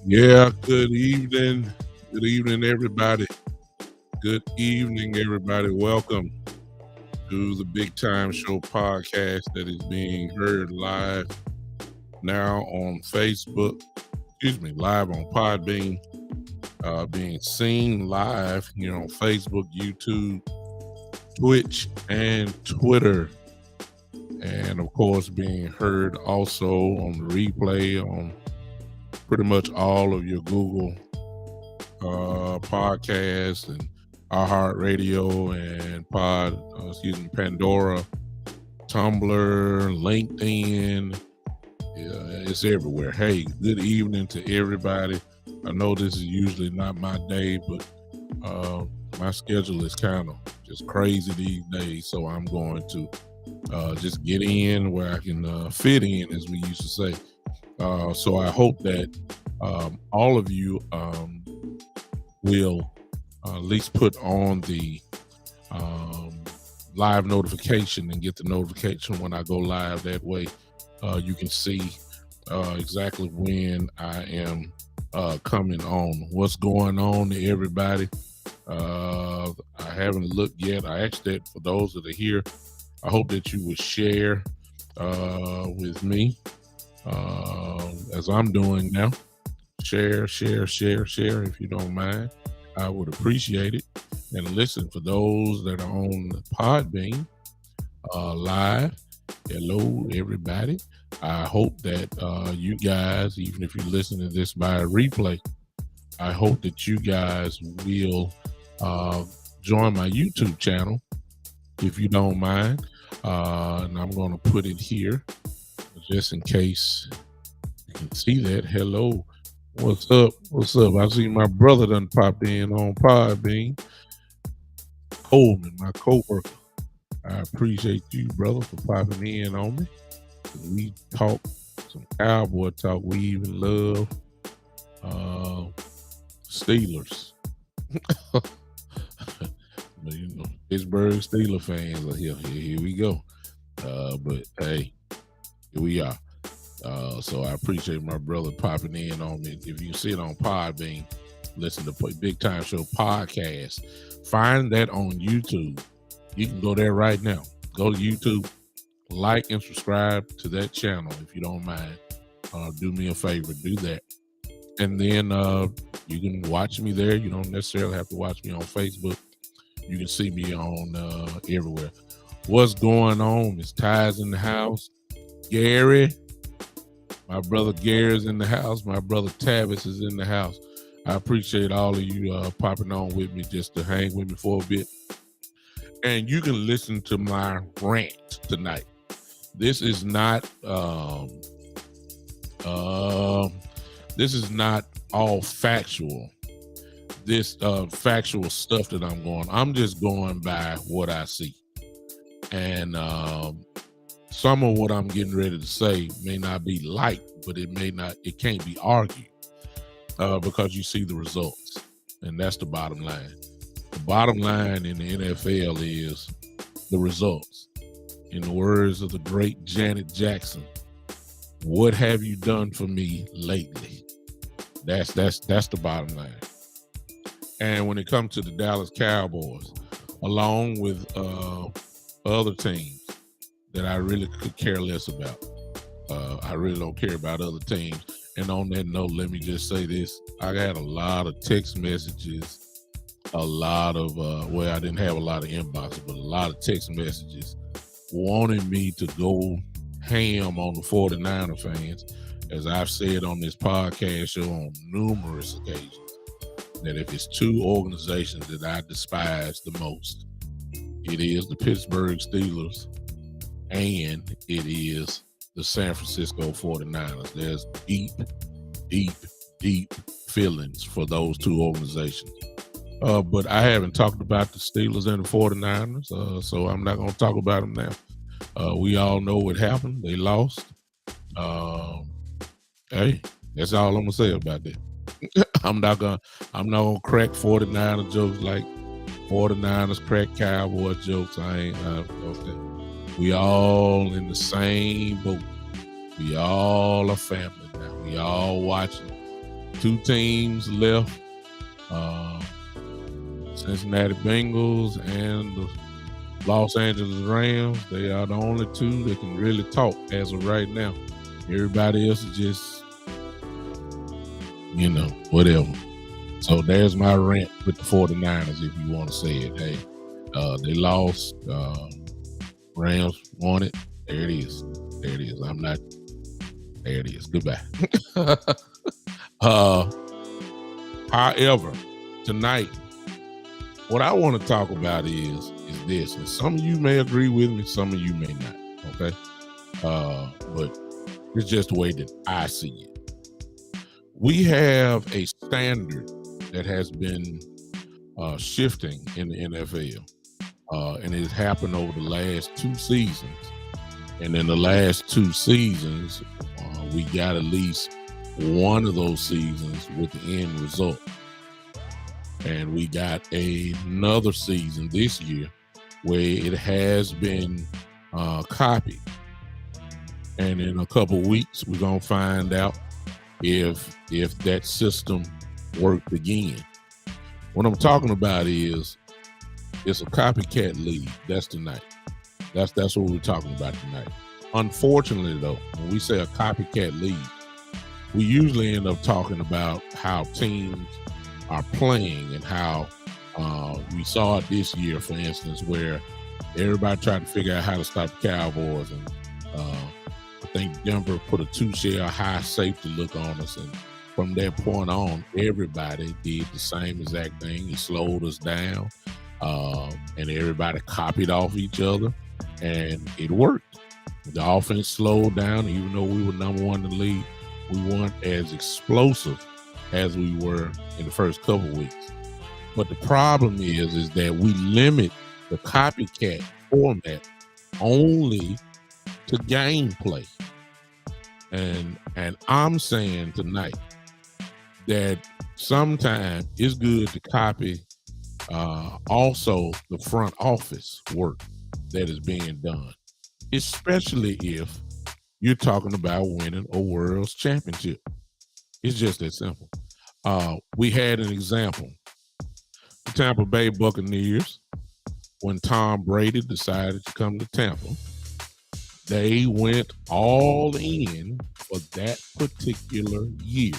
Yeah, good evening. Good evening, everybody. Good evening, everybody. Welcome to the Big Time Show podcast that is being heard live now on Facebook. Live on Podbean. Being seen live here on Facebook, YouTube, Twitch, and Twitter. And of course, being heard also on the replay on pretty much all of your Google podcasts and iHeartRadio and Pandora, Tumblr, LinkedIn. Yeah, it's everywhere. Hey, good evening to everybody. I know this is usually not my day, but my schedule is kind of just crazy these days, so I'm going to just get in where I can fit in, as we used to say. So I hope that all of you will at least put on the live notification and get the notification when I go live. That way you can see exactly when I am coming on. What's going on to everybody? I haven't looked yet. I asked that for those that are here. I hope that you would share with me as I'm doing now. Share if you don't mind. I would appreciate it. And listen, for those that are on Podbean live, hello everybody. I hope that you guys, even if you're listening to this by a replay, I hope that you guys will join my YouTube channel if you don't mind. And I'm going to put it here just in case you can see that. Hello. What's up? I see my brother done popped in on Podbean. Coleman, my co-worker. I appreciate you, brother, for popping in on me. We talk some Cowboy talk. We even love Steelers. But, you know, Pittsburgh Steelers fans are here. Here we go. But hey, here we are. So I appreciate my brother popping in on me. If you see it on Podbean, listen to Big Time Show podcast. Find that on YouTube. You can go there right now. Go to YouTube, like and subscribe to that channel if you don't mind. Do me a favor, do that. And then you can watch me there. You don't necessarily have to watch me on Facebook. You can see me on everywhere. What's going on? It's Ty's in the house. Gary. My brother Gary's in the house. My brother Tavis is in the house. I appreciate all of you popping on with me just to hang with me for a bit. And you can listen to my rant tonight. This is not this is not all factual. This factual stuff that I'm just going by what I see. And some of what I'm getting ready to say may not be liked, but it can't be argued because you see the results. And that's the bottom line. The bottom line in the NFL is the results. In the words of the great Janet Jackson, what have you done for me lately? That's the bottom line. And when it comes to the Dallas Cowboys, along with other teams that I really could care less about, I really don't care about other teams. And on that note, let me just say this. I got a lot of text messages, a lot of, I didn't have a lot of inboxes, but a lot of text messages wanting me to go ham on the 49er fans. As I've said on this podcast show on numerous occasions, that if it's two organizations that I despise the most, it is the Pittsburgh Steelers and it is the San Francisco 49ers. There's deep, deep, deep feelings for those two organizations. But I haven't talked about the Steelers and the 49ers, so I'm not going to talk about them now. We all know what happened. They lost. Hey, that's all I'm going to say about that. I'm not gonna crack 49er jokes like 49ers crack Cowboy jokes. I ain't okay. We all in the same boat. We all a family now. We all watching. Two teams left. Cincinnati Bengals and the Los Angeles Rams. They are the only two that can really talk as of right now. Everybody else is just, whatever. So there's my rant with the 49ers, if you want to say it. Hey, they lost. Rams won it. There it is. There it is. There it is. Goodbye. However, tonight, what I want to talk about is this. And some of you may agree with me, some of you may not. Okay. But it's just the way that I see it. We have a standard that has been shifting in the NFL, and it has happened over the last two seasons. And in the last two seasons, we got at least one of those seasons with the end result. And we got another season this year where it has been copied. And in a couple weeks, we're going to find out if that system worked again. What I'm talking about is it's a copycat league. That's tonight. That's what we're talking about tonight. Unfortunately, though, when we say a copycat league, we usually end up talking about how teams are playing and how we saw it this year, for instance, where everybody tried to figure out how to stop the Cowboys, and I think Denver put a 2-share high safety look on us, and from that point on, everybody did the same exact thing. It slowed us down, and everybody copied off each other, and it worked. The offense slowed down. Even though we were number one in the league, we weren't as explosive as we were in the first couple weeks. But the problem is that we limit the copycat format only to gameplay. And I'm saying tonight that sometimes it's good to copy also the front office work that is being done, especially if you're talking about winning a world's championship. It's just that simple. We had an example. The Tampa Bay Buccaneers, when Tom Brady decided to come to Tampa, they went all in for that particular year.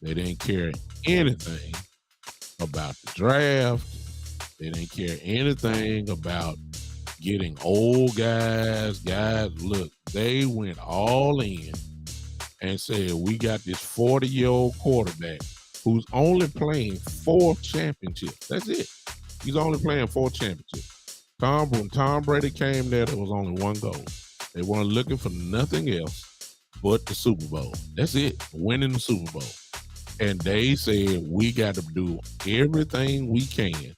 They didn't care anything about the draft. They didn't care anything about getting old guys. Look, they went all in and said, we got this 40-year-old quarterback who's only playing 4 championships. That's it. He's only playing 4 championships. When Tom Brady came there was only one goal. They weren't looking for nothing else but the Super Bowl. That's it, winning the Super Bowl. And they said, we got to do everything we can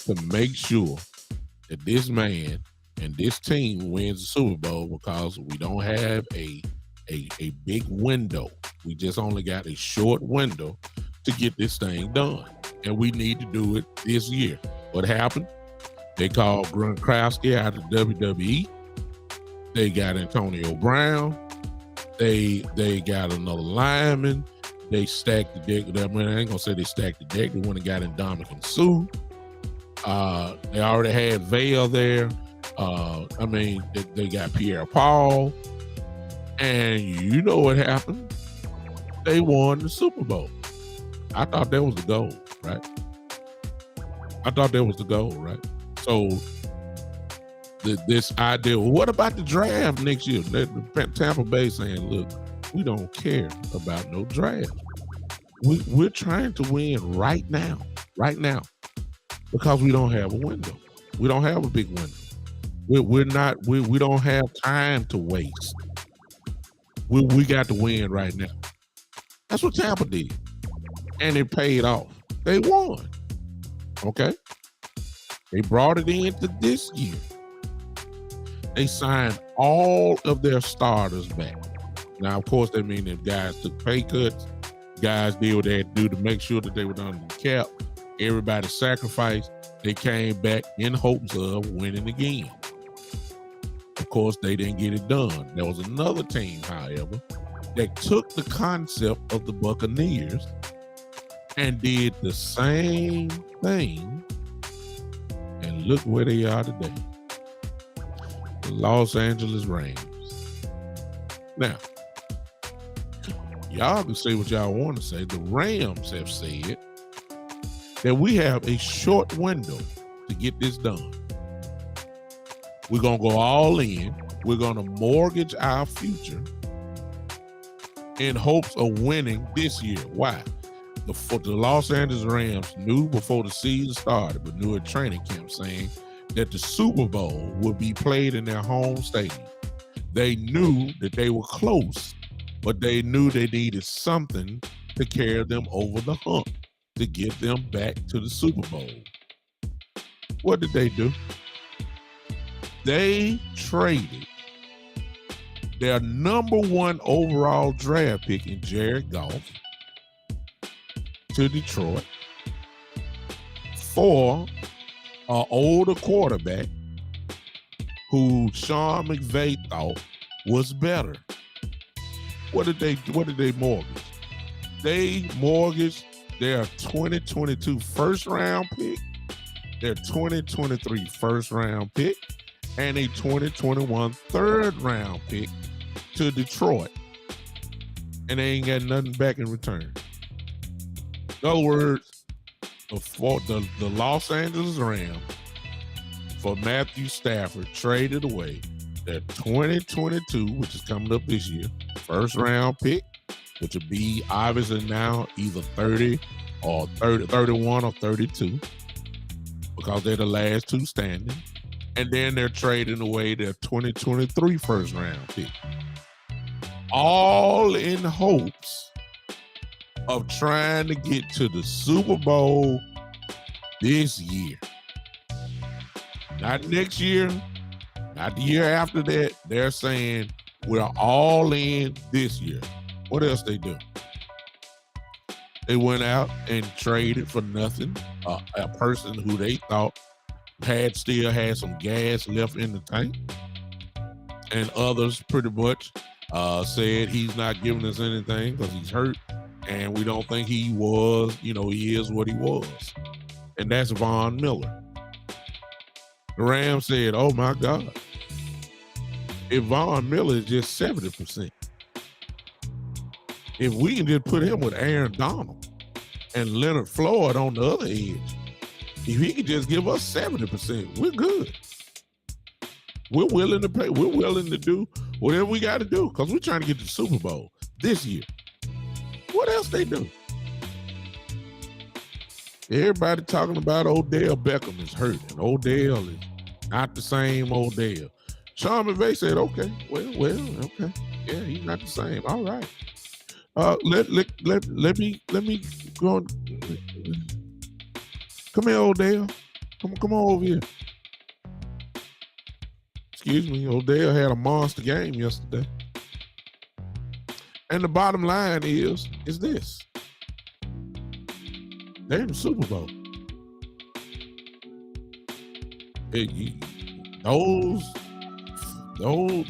to make sure that this man and this team wins the Super Bowl, because we don't have a big window. We just only got a short window to get this thing done. And we need to do it this year. What happened? They called Gronkowski out of WWE. They got Antonio Brown. They got another lineman. They stacked the deck. I mean, I ain't gonna say they stacked the deck. They went and got Ndamukong Suh. They already had Vail there. They got Pierre-Paul. And you know what happened? They won the Super Bowl. I thought that was the goal, right? So this idea, well, what about the draft next year? The Tampa Bay saying, look, we don't care about no draft. We're trying to win right now, because we don't have a window. We don't have a big window. We don't have time to waste. We got to win right now. That's what Tampa did. And it paid off. They won. Okay? They brought it into this year. They signed all of their starters back. Now, of course, that means if guys took pay cuts, guys did what they had to do to make sure that they were under the cap. Everybody sacrificed. They came back in hopes of winning again. Of course, they didn't get it done. There was another team, however, that took the concept of the Buccaneers and did the same thing. And look where they are today. The Los Angeles Rams. Now, y'all can say what y'all want to say. The Rams have said that we have a short window to get this done. We're going to go all in. We're going to mortgage our future in hopes of winning this year. Why? The Los Angeles Rams knew before the season started, but knew at training camp, saying that the Super Bowl would be played in their home stadium. They knew that they were close, but they knew they needed something to carry them over the hump to get them back to the Super Bowl. What did they do? They traded their number 1 overall draft pick in Jared Goff to Detroit for an older quarterback who Sean McVay thought was better. What did they mortgage? They mortgaged their 2022 first round pick, their 2023 first round pick, and a 2021 third round pick to Detroit. And they ain't got nothing back in return. In other words, the Los Angeles Rams for Matthew Stafford traded away their 2022, which is coming up this year, first round pick, which will be obviously now either 30 or 31 or 32, because they're the last 2 standing. And then they're trading away their 2023 first round pick. All in hopes of trying to get to the Super Bowl this year. Not next year, not the year after that. They're saying we're all in this year. What else they do? They went out and traded for nothing a person who they thought still had some gas left in the tank, and others pretty much said he's not giving us anything because he's hurt, and we don't think he is what he was, and that's Von Miller. The Rams said, oh my God, if Von Miller is just 70%, if we can just put him with Aaron Donald and Leonard Floyd on the other edge, if he could just give us 70%, we're good. We're willing to pay. We're willing to do whatever we got to do because we're trying to get to the Super Bowl this year. What else they do? Everybody talking about Odell Beckham is hurt, and Odell is not the same Odell. Sean McVay said, okay, okay. Yeah, he's not the same. All right. Let me go on. Come here, Odell. Come on over here. Excuse me, Odell had a monster game yesterday. And the bottom line is this. They're in the Super Bowl.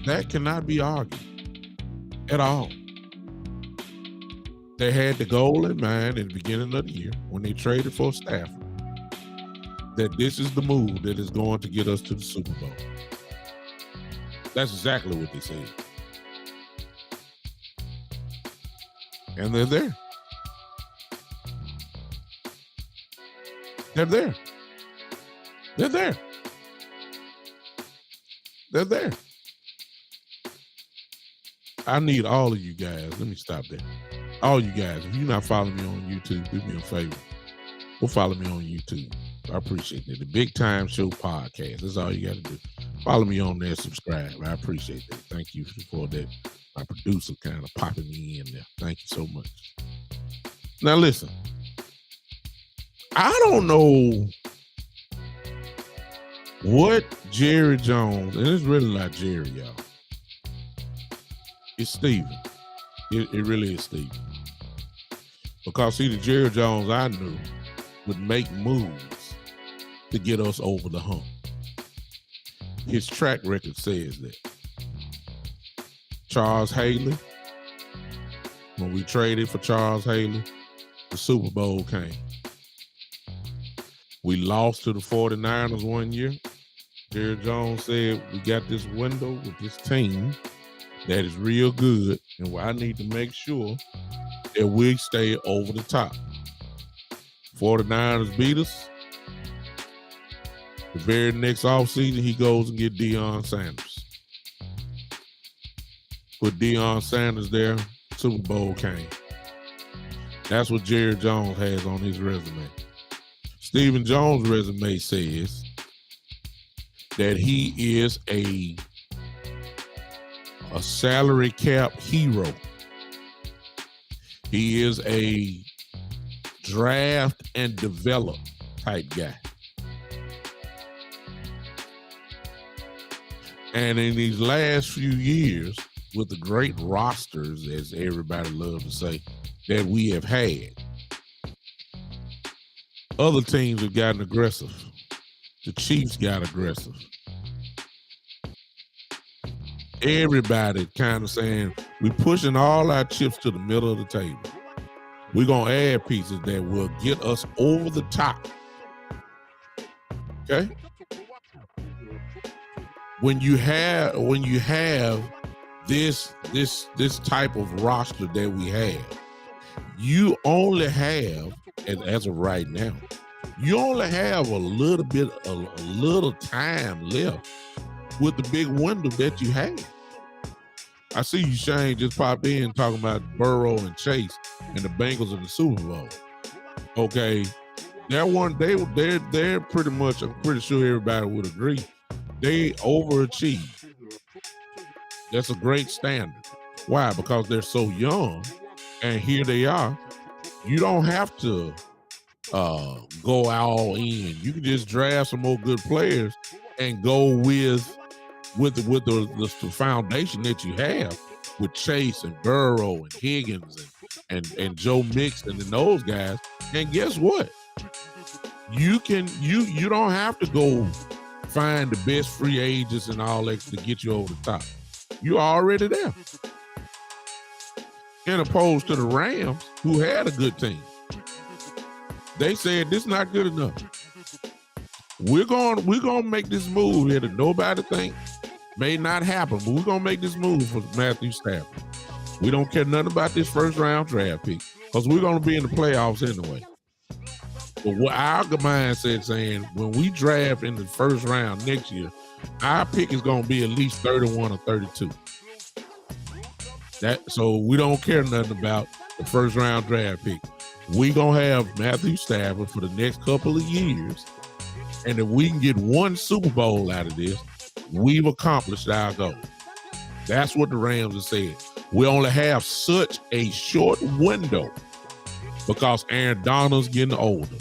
That cannot be argued at all. They had the goal in mind at the beginning of the year when they traded for Stafford, that this is the move that is going to get us to the Super Bowl. That's exactly what they said. And they're there. They're there. They're there. They're there. I need all of you guys. Let me stop there. All you guys, if you're not following me on YouTube, do me a favor. Go follow me on YouTube. I appreciate it. The Big Time Show Podcast. That's all you got to do. Follow me on there, subscribe. I appreciate that. Thank you for that. My producer kind of popping me in there. Thank you so much. Now listen, I don't know what Jerry Jones, and it's really not Jerry, y'all. It's Steven. It really is Steven. Because see, the Jerry Jones I knew would make moves to get us over the hump. His track record says that. Charles Haley, when we traded for Charles Haley, the Super Bowl came. We lost to the 49ers one year. Jerry Jones said, we got this window with this team that is real good, and I need to make sure that we stay over the top. 49ers beat us. The very next offseason, he goes and get Deion Sanders. Put Deion Sanders there, Super Bowl came. That's what Jerry Jones has on his resume. Stephen Jones' resume says that he is a salary cap hero. He is a draft and develop type guy. And in these last few years, with the great rosters, as everybody loves to say, that we have had, other teams have gotten aggressive. The Chiefs got aggressive. Everybody kind of saying, we're pushing all our chips to the middle of the table. We're going to add pieces that will get us over the top. Okay? When you have this type of roster that we have, you only have, as of right now, you only have a little time left with the big window that you have. I see you, Shane, just popped in talking about Burrow and Chase and the Bengals in the Super Bowl. Okay, they're pretty much, I'm pretty sure everybody would agree, they overachieved. That's a great standard. Why? Because they're so young, and here they are. You don't have to go all in. You can just draft some more good players and go with the foundation that you have with Chase and Burrow and Higgins and Joe Mixon and those guys. And guess what? You don't have to go find the best free agents and all that to get you over the top. You're already there. In opposed to the Rams, who had a good team. They said this is not good enough. We're gonna make this move here that nobody thinks may not happen, but we're gonna make this move for Matthew Stafford. We don't care nothing about this first round draft pick because we're gonna be in the playoffs anyway. But what our mindset saying, when we draft in the first round next year, our pick is gonna be at least 31 or 32. So we don't care nothing about the first round draft pick. We gonna have Matthew Stafford for the next couple of years, and if we can get one Super Bowl out of this, we've accomplished our goal. That's what the Rams have said. We only have such a short window because Aaron Donald's getting older.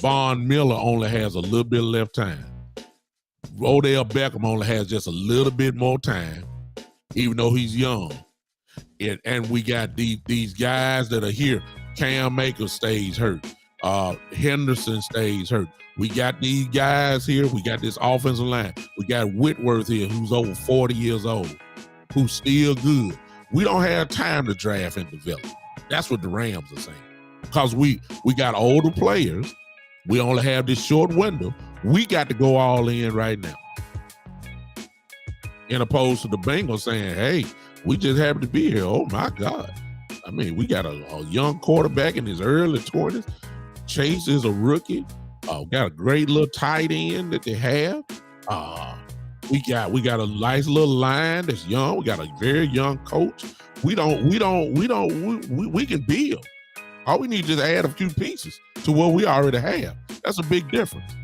Von Miller only has a little bit left time. Odell Beckham only has just a little bit more time, even though he's young. And we got these guys that are here. Cam Akers stays hurt. Henderson stays hurt. We got these guys here. We got this offensive line. We got Whitworth here, who's over 40 years old, who's still good. We don't have time to draft and develop. That's what the Rams are saying. Because we got older players. We only have this short window. We got to go all in right now. In opposed to the Bengals saying, hey, we just happen to be here. Oh, my God. I mean, we got a young quarterback in his early 20s. Chase is a rookie. Got a great little tight end that they have. We got a nice little line that's young. We got a very young coach. We can build. All we need is to add a few pieces to what we already have. That's a big difference.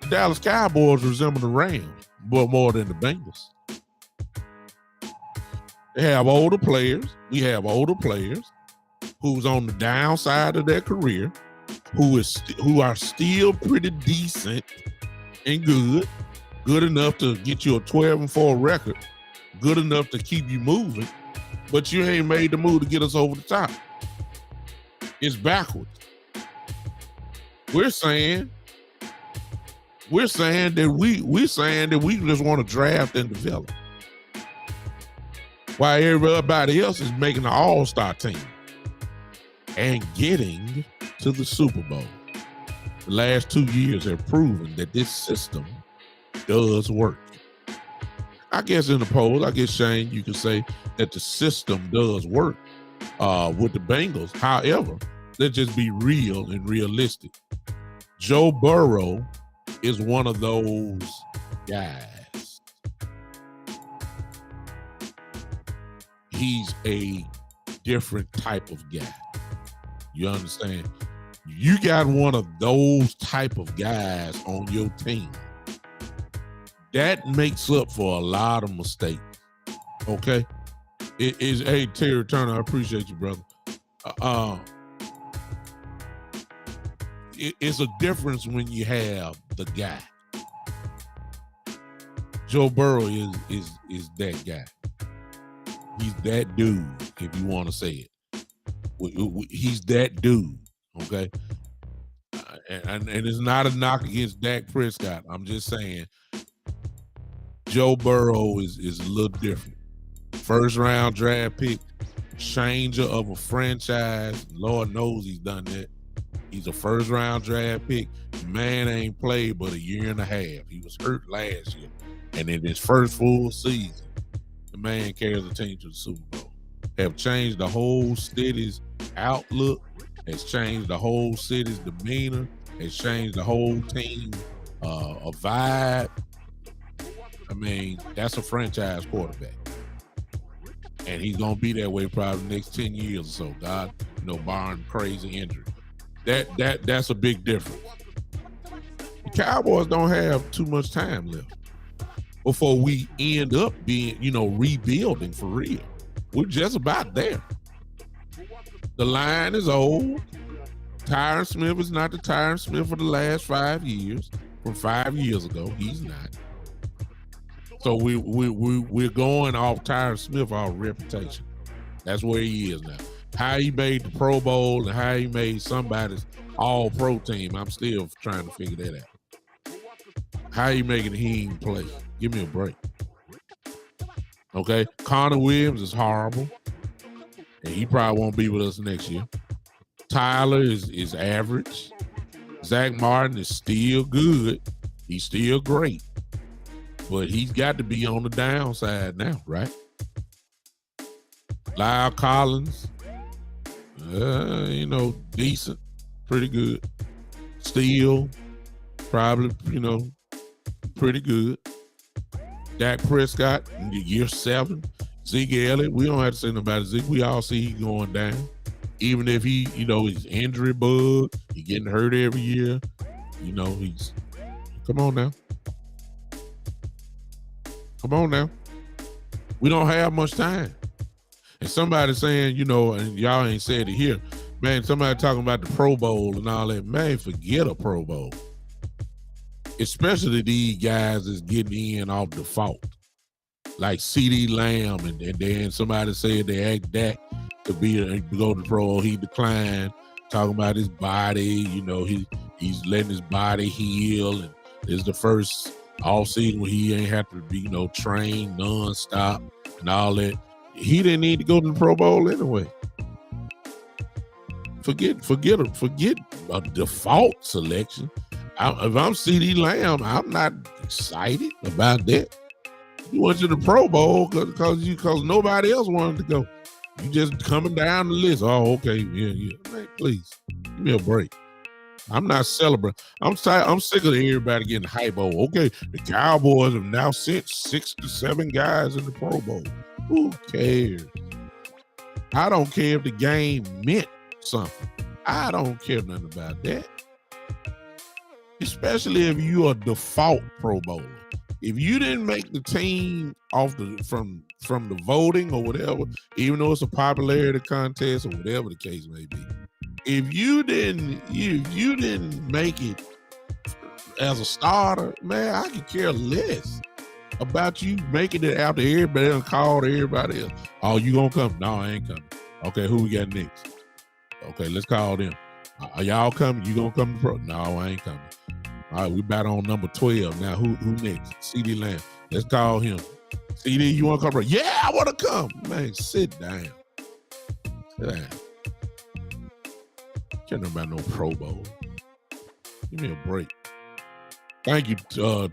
The Dallas Cowboys resemble the Rams, but more than the Bengals. They have older players. We have older players who's on the downside of their career, who are still pretty decent and good enough to get you a 12-4 record, good enough to keep you moving, but you ain't made the move to get us over the top. It's backwards. We're saying that we just want to draft and develop, while everybody else is making an all-star team and getting to the Super Bowl. The last 2 years have proven that this system does work. I guess in the poll, Shane, you can say that the system does work with the Bengals. However, let's just be real and realistic. Joe Burrow is one of those guys. He's a different type of guy. You understand? You got one of those type of guys on your team. That makes up for a lot of mistakes. Okay? It is, hey, Terry Turner, I appreciate you, brother. It's a difference when you have the guy. Joe Burrow is that guy. He's that dude, if you want to say it. He's that dude, okay? And it's not a knock against Dak Prescott. I'm just saying Joe Burrow is a little different. First round draft pick, changer of a franchise. Lord knows he's done that. He's a first round draft pick. The man ain't played but a year and a half. He was hurt last year. And in his first full season, the man carries the team to the Super Bowl. Have changed the whole city's outlook, has changed the whole city's demeanor, has changed the whole team, a vibe. I mean, that's a franchise quarterback. And he's going to be that way probably the next 10 years or so. God, barring crazy injury. That's a big difference. The Cowboys don't have too much time left before we end up being, rebuilding for real. We're just about there. The line is old. Tyron Smith is not the Tyron Smith of the last 5 years. From 5 years ago, he's not. So we're going off Tyron Smith, our reputation. That's where he is now. How he made the Pro Bowl and how he made somebody's all-pro team, I'm still trying to figure that out. How he making he ain't play? Give me a break. Okay? Connor Williams is horrible, and he probably won't be with us next year. Tyler is average. Zach Martin is still good. He's still great. But he's got to be on the downside now, right? Lyle Collins, decent, pretty good. Steele, probably, pretty good. Dak Prescott, year 7. Zeke Elliott, we don't have to say nothing about Zeke. We all see he going down. Even if he's injury bug, he getting hurt every year. He's come on now. Come on now. We don't have much time. And somebody saying, and y'all ain't said it here, man, somebody talking about the Pro Bowl and all that. Man, forget a Pro Bowl. Especially these guys is getting in off default. Like CD Lamb, and then somebody said they asked Dak to go to the Pro Bowl. He declined, talking about his body. He's letting his body heal, and this is the first off season where he ain't have to be trained nonstop and all that. He didn't need to go to the Pro Bowl anyway. Forget a default selection. If I'm CD Lamb, I'm not excited about that. You went to the Pro Bowl because nobody else wanted to go. You just coming down the list. Oh, okay, yeah. Man, please give me a break. I'm not celebrating. I'm sick of everybody getting hype. Oh, okay, the Cowboys have now sent 6 to 7 guys in the Pro Bowl. Who cares? I don't care if the game meant something. I don't care nothing about that. Especially if you're a default Pro Bowler. If you didn't make the team from the voting or whatever, even though it's a popularity contest or whatever the case may be, if you didn't make it as a starter, man, I could care less about you making it after everybody else called everybody else. Oh, you gonna come? No, I ain't coming. Okay, who we got next? Okay, let's call them. Are y'all coming? You gonna come to Pro? No, I ain't coming. All right, we about on number 12. Now, who next? CD Lamb. Let's call him. CD, you want to come? Pro? Yeah, I want to come. Man, sit down. Sit down. Can't know about no Pro Bowl. Give me a break. Thank you, Turner,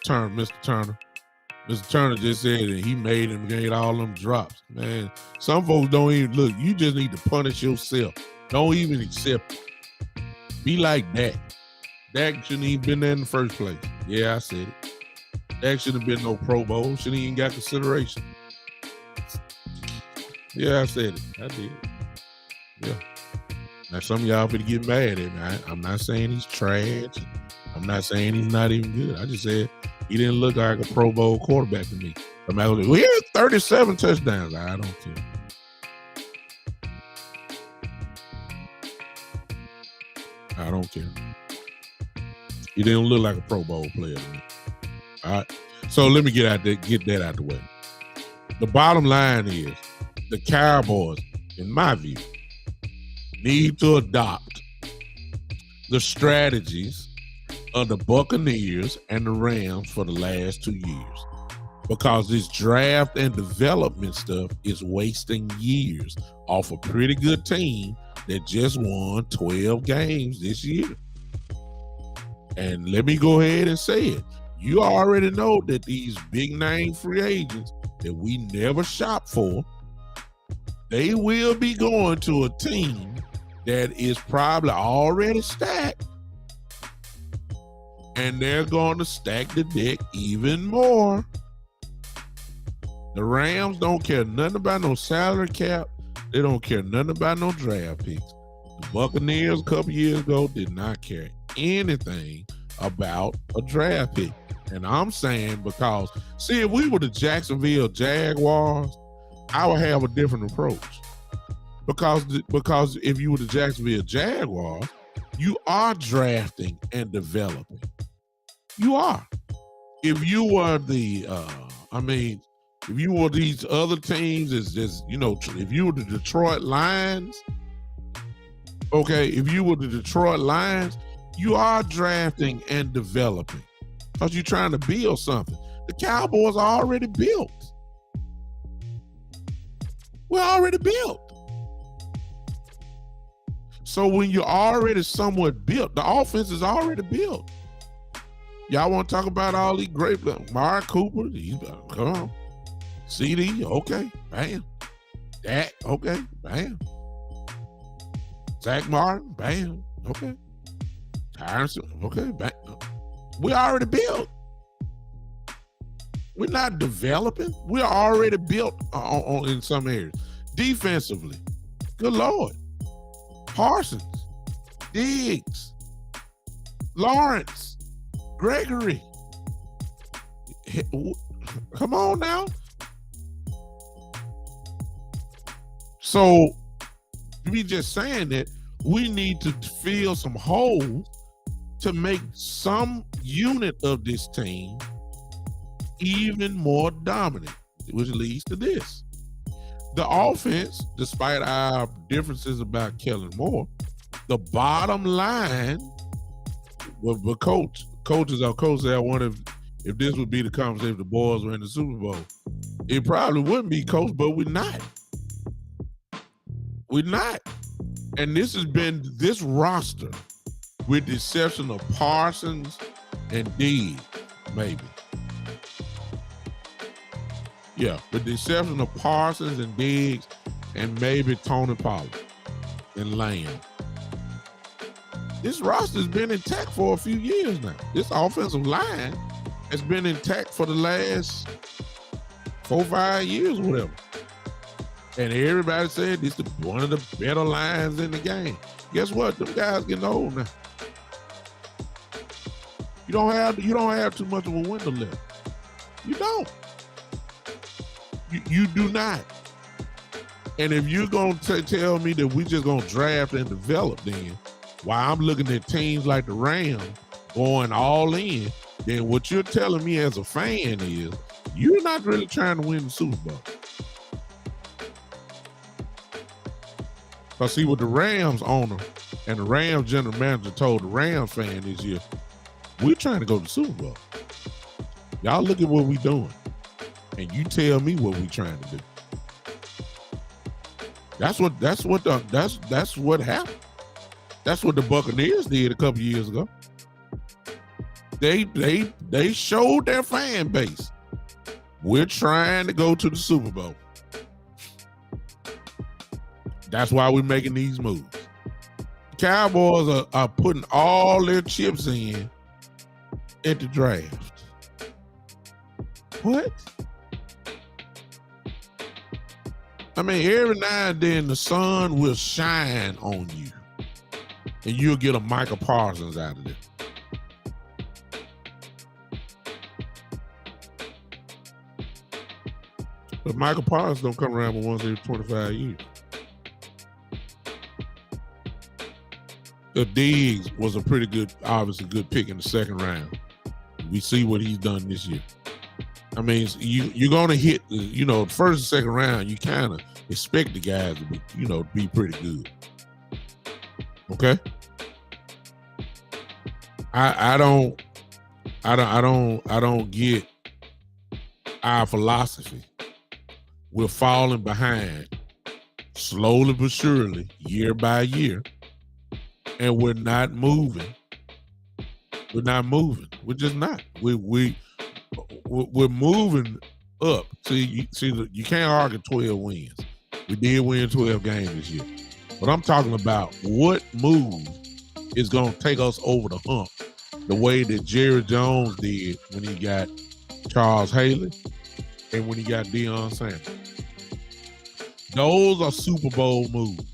Mr. Turner. Mr. Turner just said that he made him get all them drops. Man, some folks don't even look. You just need to punish yourself. Don't even accept it. Be like that. Dak shouldn't even been there in the first place. Yeah, I said it. Dak shouldn't have been no Pro Bowl. Shouldn't even got consideration. Yeah, I said it. I did. Yeah. Now, some of y'all finna get mad at me. I'm not saying he's trash. I'm not saying he's not even good. I just said he didn't look like a Pro Bowl quarterback to me. We had 37 touchdowns. I don't care. I don't care. He didn't look like a Pro Bowl player to me. All right. So let me get that out the way. The bottom line is the Cowboys, in my view, need to adopt the strategies of the Buccaneers and the Rams for the last 2 years, because this draft and development stuff is wasting years off a pretty good team that just won 12 games this year. And let me go ahead and say it. You already know that these big name free agents that we never shop for, they will be going to a team that is probably already stacked, and they're going to stack the deck even more. The Rams don't care nothing about no salary cap. They don't care nothing about no draft picks. The Buccaneers a couple years ago did not care anything about a draft pick. And I'm saying because, see, if we were the Jacksonville Jaguars, I would have a different approach. Because if you were the Jacksonville Jaguars, you are drafting and developing. You are. If you were if you were these other teams, it's just, if you were the Detroit Lions, okay, if you were the Detroit Lions, you are drafting and developing because you're trying to build something. The Cowboys are already built. We're already built. So when you're already somewhat built, the offense is already built. Y'all want to talk about all these great, Mark Cooper, come on. CD, okay, bam. Dak, okay, bam. Zach Martin, bam, okay. Tyron, okay, bam. We're already built. We're not developing. We're already built in some areas. Defensively, good Lord. Parsons, Diggs, Lawrence, Gregory. Come on now. So we just saying that we need to fill some holes to make some unit of this team even more dominant, which leads to this. The offense, despite our differences about Kellen Moore, the bottom line, well, coaches are coaches. I wonder if this would be the conversation if the boys were in the Super Bowl. It probably wouldn't be, Coach, but we're not. We're not. And this has been this roster, with the exception of Parsons and Diggs, maybe. Yeah, with the exception of Parsons and Diggs and maybe Tony Pollard and Lamb. This roster's been intact for a few years now. This offensive line has been intact for the last 4-5 years or whatever. And everybody said this is one of the better lines in the game. Guess what? Them guys getting old now. You don't have too much of a window left. You don't. You do not. And if you're going to tell me that we just going to draft and develop, then while I'm looking at teams like the Rams going all in, then what you're telling me as a fan is you're not really trying to win the Super Bowl. Because see what the Rams owner and the Rams general manager told the Rams fan this year, we're trying to go to the Super Bowl. Y'all look at what we're doing. And you tell me what we trying to do. That's what happened. That's what the Buccaneers did a couple years ago. They showed their fan base, we're trying to go to the Super Bowl. That's why we're making these moves. Cowboys are putting all their chips in at the draft. What? I mean, every now and then the sun will shine on you and you'll get a Michael Parsons out of it. But Michael Parsons don't come around but once every 25 years. The Diggs was a pretty good, obviously good pick in the second round. We see what he's done this year. I mean, you're going to hit, the first and second round, you kind of expect the guys to be, be pretty good. Okay? I don't get our philosophy. We're falling behind slowly but surely, year by year, and we're not moving. We're not moving. We're just not. We're moving up. See, you can't argue 12 wins. We did win 12 games this year. But I'm talking about what move is going to take us over the hump the way that Jerry Jones did when he got Charles Haley and when he got Deion Sanders. Those are Super Bowl moves.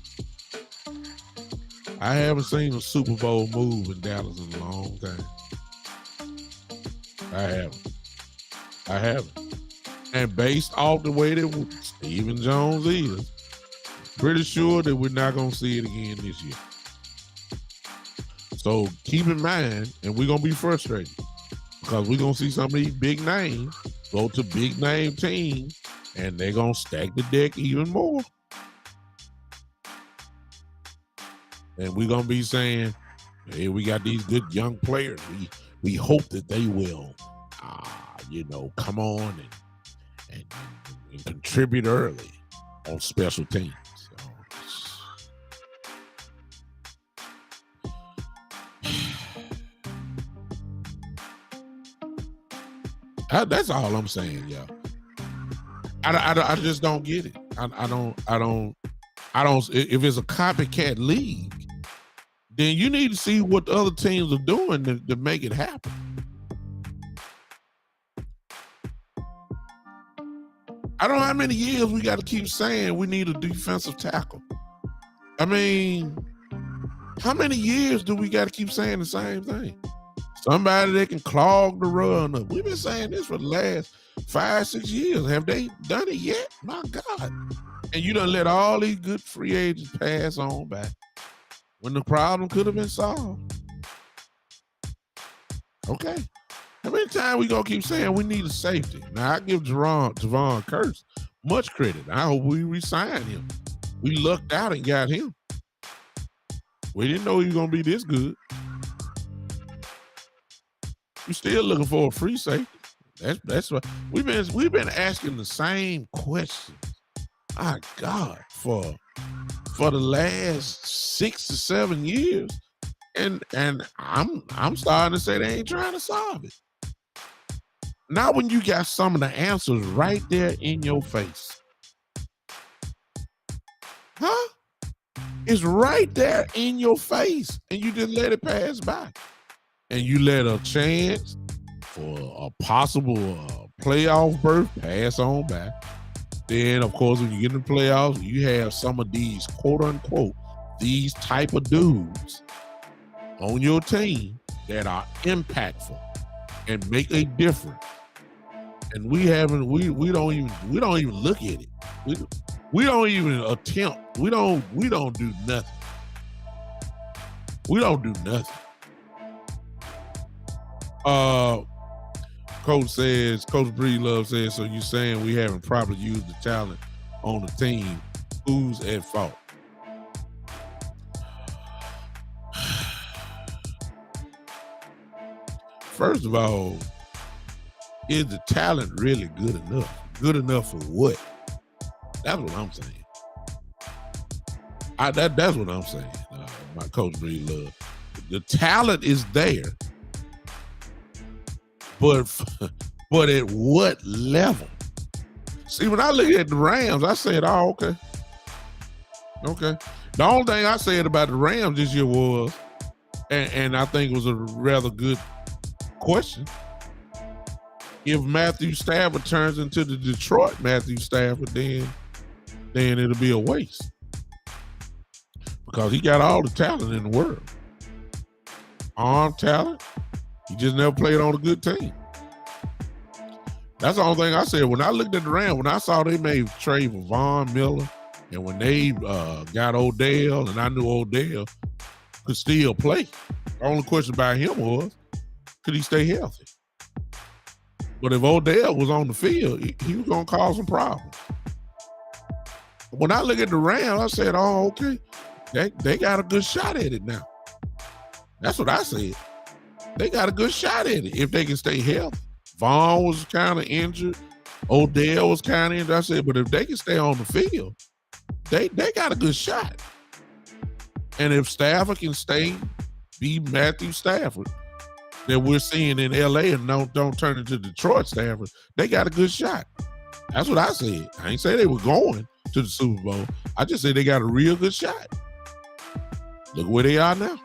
I haven't seen a Super Bowl move in Dallas in a long time. I haven't. And based off the way that Stephen Jones is, pretty sure that we're not going to see it again this year. So keep in mind, and we're going to be frustrated because we're going to see some of these big names go to big name teams and they're going to stack the deck even more. And we're going to be saying, hey, we got these good young players. We hope that they will, come on and contribute early on special teams. That's all I'm saying, y'all. I just don't get it. I don't. If it's a copycat league, then you need to see what the other teams are doing to make it happen. I don't know how many years we got to keep saying we need a defensive tackle. I mean, How many years do we got to keep saying the same thing? Somebody that can clog the run up. We've been saying this for the last 5, 6 years. Have they done it yet? My God. And you done let all these good free agents pass on by when the problem could have been solved. Okay. How many times we gonna keep saying we need a safety? Now I give Javon Curse much credit. I hope we re-sign him. We lucked out and got him. We didn't know he was gonna be this good. We're still looking for a free safety. That's what we've been asking the same questions. My God, for the last 6 to 7 years, and I'm starting to say they ain't trying to solve it. Not when you got some of the answers right there in your face. Huh? It's right there in your face, and you just let it pass by. And you let a chance for a possible playoff berth pass on by. Then, of course, when you get in the playoffs, you have some of these, quote unquote, these type of dudes on your team that are impactful and make a difference. And we don't even look at it. We don't even attempt. We don't do nothing. We don't do nothing. Coach Breedlove says, so you saying we haven't properly used the talent on the team. Who's at fault? First of all, is the talent really good enough? Good enough for what? That's what I'm saying. That's what I'm saying. My Coach Breedlove. The talent is there. But at what level? See, when I look at the Rams, I said, oh, okay. Okay. The only thing I said about the Rams this year was, and I think it was a rather good question, if Matthew Stafford turns into the Detroit Matthew Stafford, then it'll be a waste. Because he got all the talent in the world. Arm talent. He just never played on a good team. That's the only thing I said. When I looked at the Rams, when I saw they made trade for Von Miller, and when they got Odell, and I knew Odell could still play. The only question about him was, could he stay healthy? But if Odell was on the field, he was going to cause some problems. When I look at the Rams, I said, oh, okay. They got a good shot at it now. That's what I said. They got a good shot at it if they can stay healthy. Vaughn was kind of injured. Odell was kind of injured. I said, but if they can stay on the field, they got a good shot. And if Stafford can be Matthew Stafford that we're seeing in LA and don't turn into Detroit Stafford, they got a good shot. That's what I said. I ain't say they were going to the Super Bowl. I just said they got a real good shot. Look where they are now.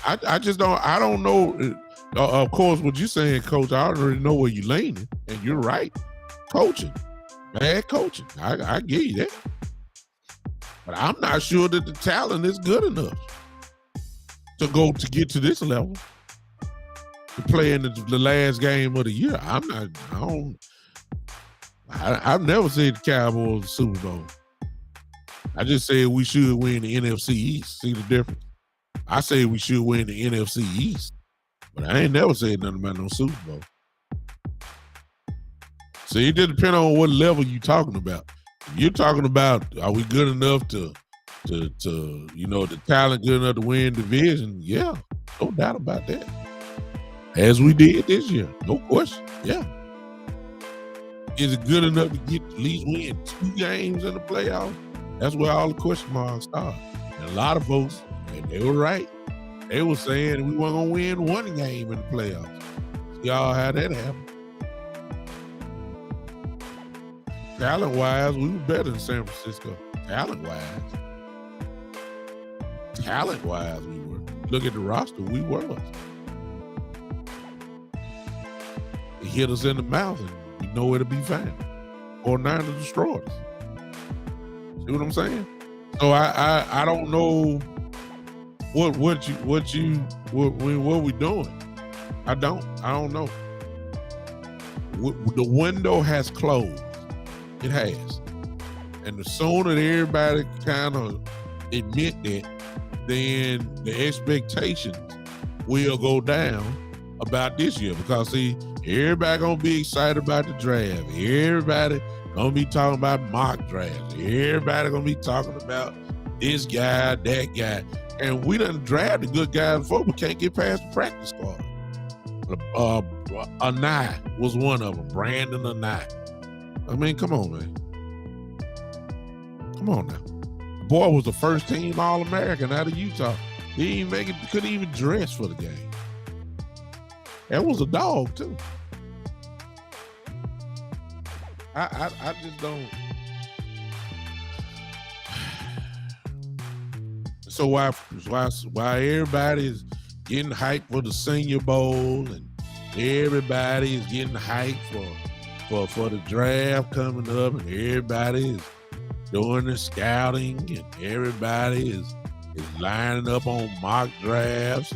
I don't know. Of course, what you're saying, Coach, I already know where you're leaning, and you're right. Coaching, bad coaching. I get you that. But I'm not sure that the talent is good enough to get to this level, to play in the last game of the year. I've never said the Cowboys the Super Bowl. I just said we should win the NFC East. See the difference? I say we should win the NFC East, but I ain't never said nothing about no Super Bowl. So it just depends on what level you're talking about. If you're talking about, are we good enough to the talent good enough to win division? Yeah, no doubt about that. As we did this year, no question. Yeah. Is it good enough to get at least win 2 games in the playoffs? That's where all the question marks are. And a lot of folks, and they were right. They were saying we weren't going to win 1 game in the playoffs. Y'all, how that happened? Talent-wise, we were better than San Francisco. Talent-wise, we were. Look at the roster, we were. It hit us in the mouth, and we know where to be found. Or 9 to destroy us. See what I'm saying? So I don't know what we doing. I don't know. The window has closed. It has. And the sooner that everybody kind of admit that, then the expectations will go down about this year. Because see, everybody gonna be excited about the draft. Everybody gonna be talking about mock drafts. Everybody gonna be talking about this guy, that guy. And we done drafted good guys before, we can't get past the practice squad. Anai was one of them. Brandon Anai. I mean, come on, man. Come on now. The boy was the first team All-American out of Utah. He didn't make it, couldn't even dress for the game. That was a dog, too. I just don't. So why everybody is getting hyped for the Senior Bowl and everybody is getting hyped for the draft coming up and everybody is doing the scouting and everybody is lining up on mock drafts.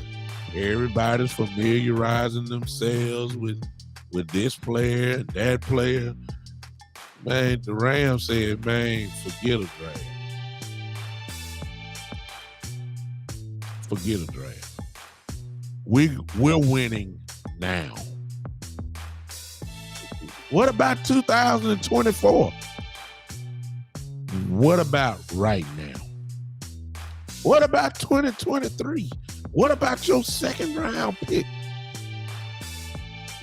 Everybody's familiarizing themselves with this player and that player. Man, the Rams said, man, forget a draft. Forget a draft. We're winning now. What about 2024? What about right now? What about 2023? What about your second round pick?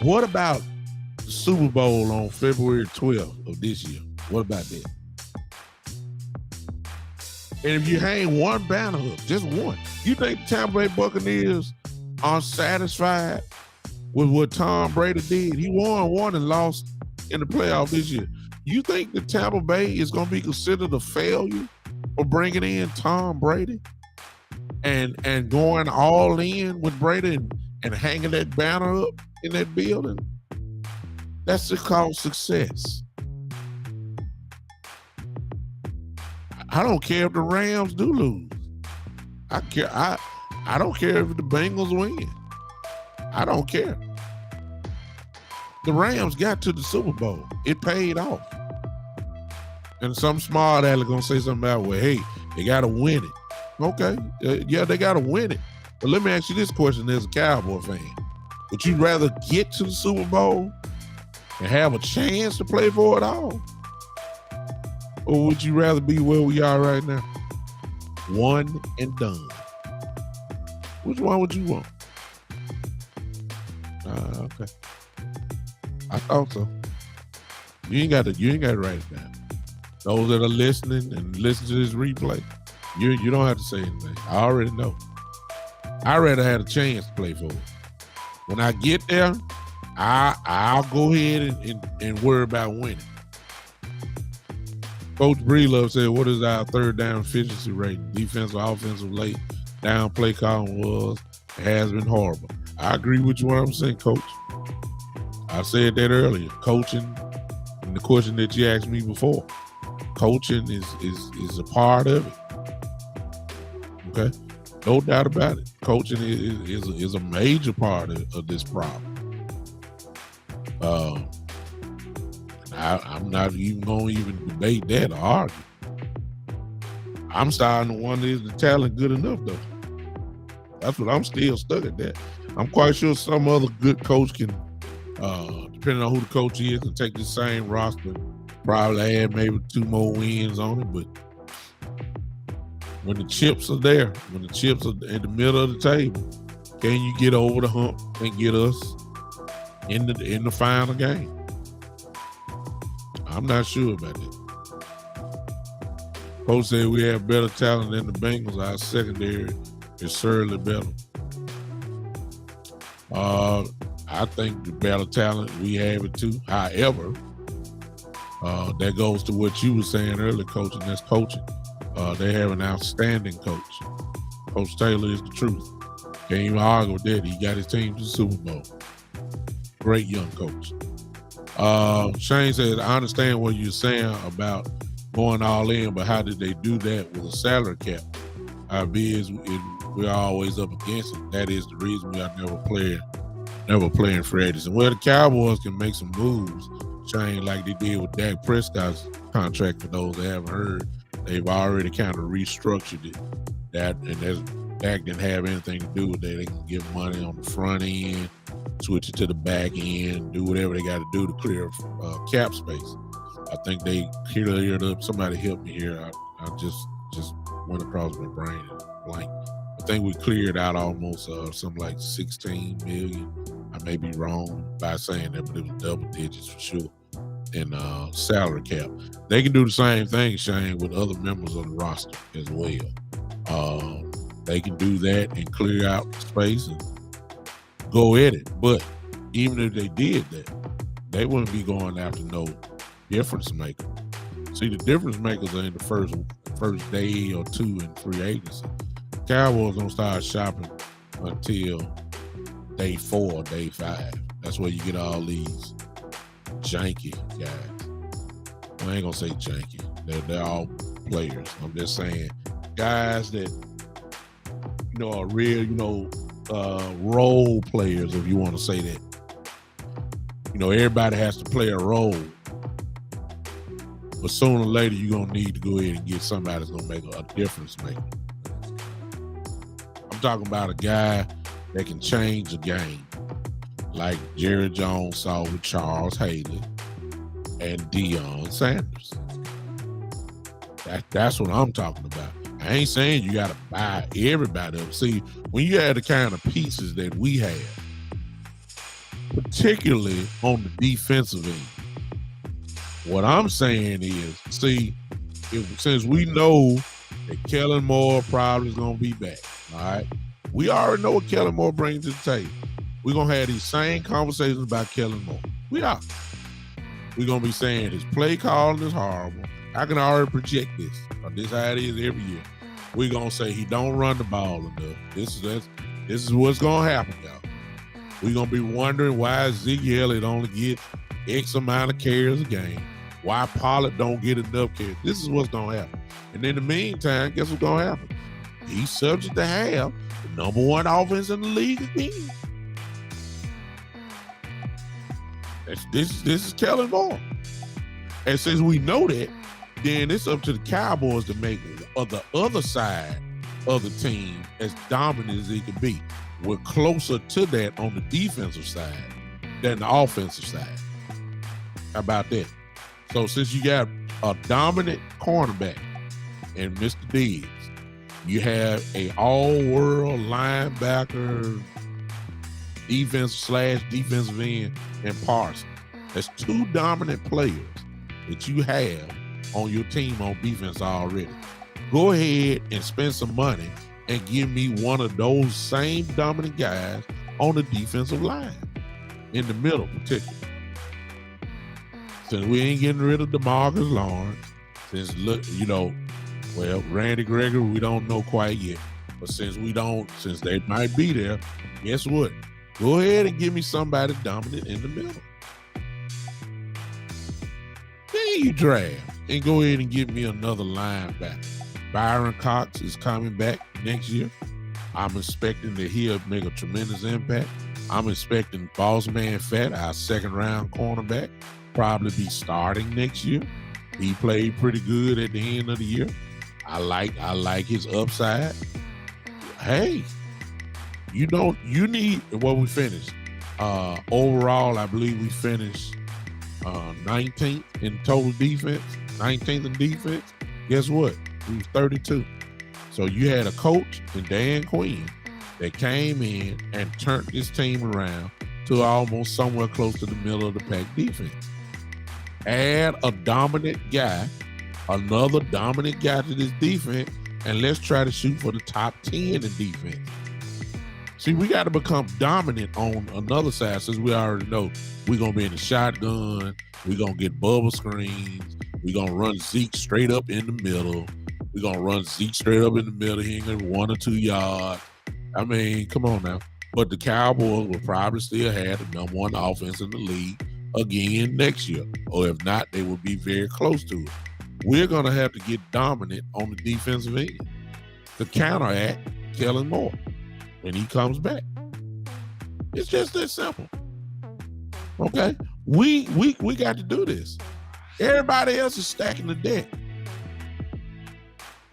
What about the Super Bowl on February 12th of this year? What about that? And if you hang one banner up, just one, you think the Tampa Bay Buccaneers are satisfied with what Tom Brady did? He won one and lost in the playoff this year. You think the Tampa Bay is going to be considered a failure for bringing in Tom Brady and going all in with Brady and hanging that banner up in that building? That's called success. I don't care if the Rams do lose. I don't care if the Bengals win. I don't care. The Rams got to the Super Bowl. It paid off. And some smart aleck gonna say something about, well, hey, they gotta win it. Okay, yeah, they gotta win it. But let me ask you this question as a Cowboy fan. Would you rather get to the Super Bowl and have a chance to play for it all? Or would you rather be where we are right now? One and done. Which one would you want? Okay. I thought so. You ain't got to write it down. Those that are listening and listen to this replay, you don't have to say anything. I already know. I'd rather have a chance to play for it. When I get there, I'll go ahead and worry about winning. Coach Breedlove said, what is our third down efficiency rating? Defensive, offensive, late down play calling has been horrible. I agree with you what I'm saying, Coach. I said that earlier. Coaching, and the question that you asked me before, coaching is a part of it. Okay? No doubt about it. Coaching is a major part of this problem. I'm not even going to even debate that or argue. I'm starting to wonder, is the talent good enough, though? That's what I'm still stuck at that. I'm quite sure some other good coach can, depending on who the coach is, can take the same roster, probably add maybe 2 more wins on it. But when the chips are there, when the chips are in the middle of the table, can you get over the hump and get us in the final game? I'm not sure about that. Coach said we have better talent than the Bengals. Our secondary is certainly better. I think the better talent, we have it too. However, that goes to what you were saying earlier, Coach, and that's coaching. They have an outstanding coach. Coach Taylor is the truth. Can't even argue with that. He got his team to the Super Bowl. Great young coach. Shane said, I understand what you're saying about going all in, but how did they do that with a salary cap? Our bids, we're always up against it. That is the reason we are never playing free agents. And where the Cowboys can make some moves, Shane, like they did with Dak Prescott's contract, for those that haven't heard, they've already kind of restructured it. Dak didn't have anything to do with that. They can give money on the front end, switch it to the back end, do whatever they got to do to clear cap space. I think they cleared up. Somebody help me here. I just went across my brain and blank. I think we cleared out almost something like 16 million. I may be wrong by saying that, but it was double digits for sure in salary cap. They can do the same thing, Shane, with other members of the roster as well. They can do that and clear out space and go at it. But even if they did that, they wouldn't be going after no difference maker. See, the difference makers are in the first day or two in free agency. Cowboys don't start shopping until day 4 or day 5. That's where you get all these janky guys. I ain't gonna say janky. They're all players. I'm just saying guys that are real, role players, if you want to say that. Everybody has to play a role. But sooner or later, you're going to need to go ahead and get somebody that's going to make a difference maker. I'm talking about a guy that can change the game, like Jerry Jones saw with Charles Haley and Deion Sanders. That's what I'm talking about. I ain't saying you got to buy everybody up. See, when you have the kind of pieces that we have, particularly on the defensive end, what I'm saying is, since we know that Kellen Moore probably is going to be back, all right? We already know what Kellen Moore brings to the table. We're going to have these same conversations about Kellen Moore. We are. We're going to be saying his play calling is horrible. I can already project this. This is how it is every year. We're going to say he don't run the ball enough. This is what's going to happen, y'all. We're going to be wondering why Zeke Elliott only gets X amount of carries a game. Why Pollard don't get enough carries. This is what's going to happen. And in the meantime, guess what's going to happen? He's subject to have the number 1 offense in the league again. This is Kellen Moore. And since we know that, then it's up to the Cowboys to make the other side of the team as dominant as it can be. We're closer to that on the defensive side than the offensive side. How about that? So since you got a dominant cornerback in Mr. Diggs, you have a all-world linebacker, defensive end in Parsons. That's 2 dominant players that you have on your team on defense already. Go ahead and spend some money and give me one of those same dominant guys on the defensive line, in the middle particularly. Since we ain't getting rid of DeMarcus Lawrence, Randy Gregory, we don't know quite yet. But since they might be there, guess what? Go ahead and give me somebody dominant in the middle. Then you draft and go ahead and give me another linebacker. Byron Cox is coming back next year. I'm expecting that he'll make a tremendous impact. I'm expecting Boss Man Fat, our 2nd-round cornerback, probably be starting next year. He played pretty good at the end of the year. I like his upside. Hey, you need what we finished. Overall, I believe we finished 19th in total defense, 19th in defense. Guess what? We was 32. So you had a coach in Dan Quinn that came in and turned this team around to almost somewhere close to the middle of the pack defense. Add a dominant guy, another dominant guy to this defense, and let's try to shoot for the top 10 in defense. See, we got to become dominant on another side, since we already know we're going to be in the shotgun, we're going to get bubble screens, we're going to run Zeke straight up in the middle, we're going to run Zeke straight up in the middle, he ain't going to 1 or 2 yards. I mean, come on now. But the Cowboys will probably still have the number 1 offense in the league again next year. Or if not, they will be very close to it. we're going to have to get dominant on the defensive end to counteract Kellen Moore when he comes back. It's just that simple. Okay? We got to do this. Everybody else is stacking the deck.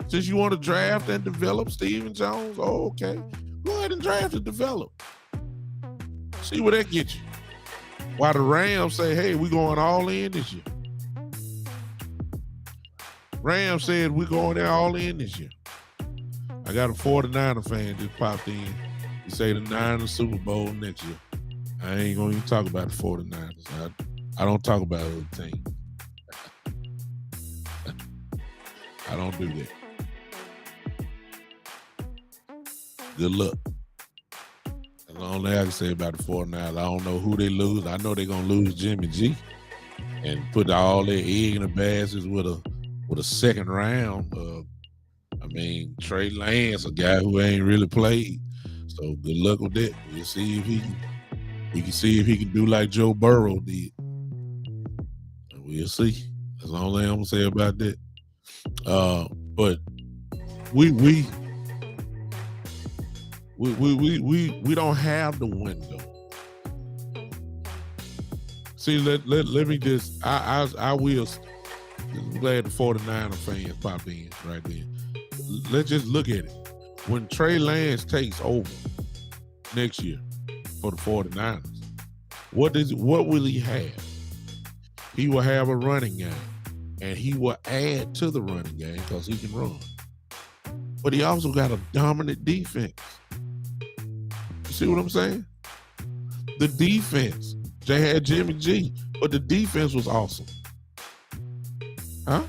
Since you want to draft and develop Stephen Jones, okay. Go ahead and draft and develop. See where that gets you. While the Rams say, hey, we're going all in this year. Rams said we're going there all in this year. I got a 49er fan just popped in. He say the Niners Super Bowl next year. I ain't going to even talk about the 49ers. I don't talk about other teams. I don't do that. Good luck. That's the only thing I can say about the 49ers. I don't know who they lose. I know they're going to lose Jimmy G and put all their egg in the baskets with a second round. Trey Lance, a guy who ain't really played. So good luck with that. We'll see if he can do like Joe Burrow did. We'll see. That's the only thing I'm gonna say about that. But we don't have the window. See, let me just I will. I'm glad the 49er fans pop in right there. Let's just look at it. When Trey Lance takes over next year for the 49ers, what will he have? He will have a running game, and he will add to the running game because he can run. But he also got a dominant defense. You see what I'm saying? The defense. They had Jimmy G, but the defense was awesome. Huh?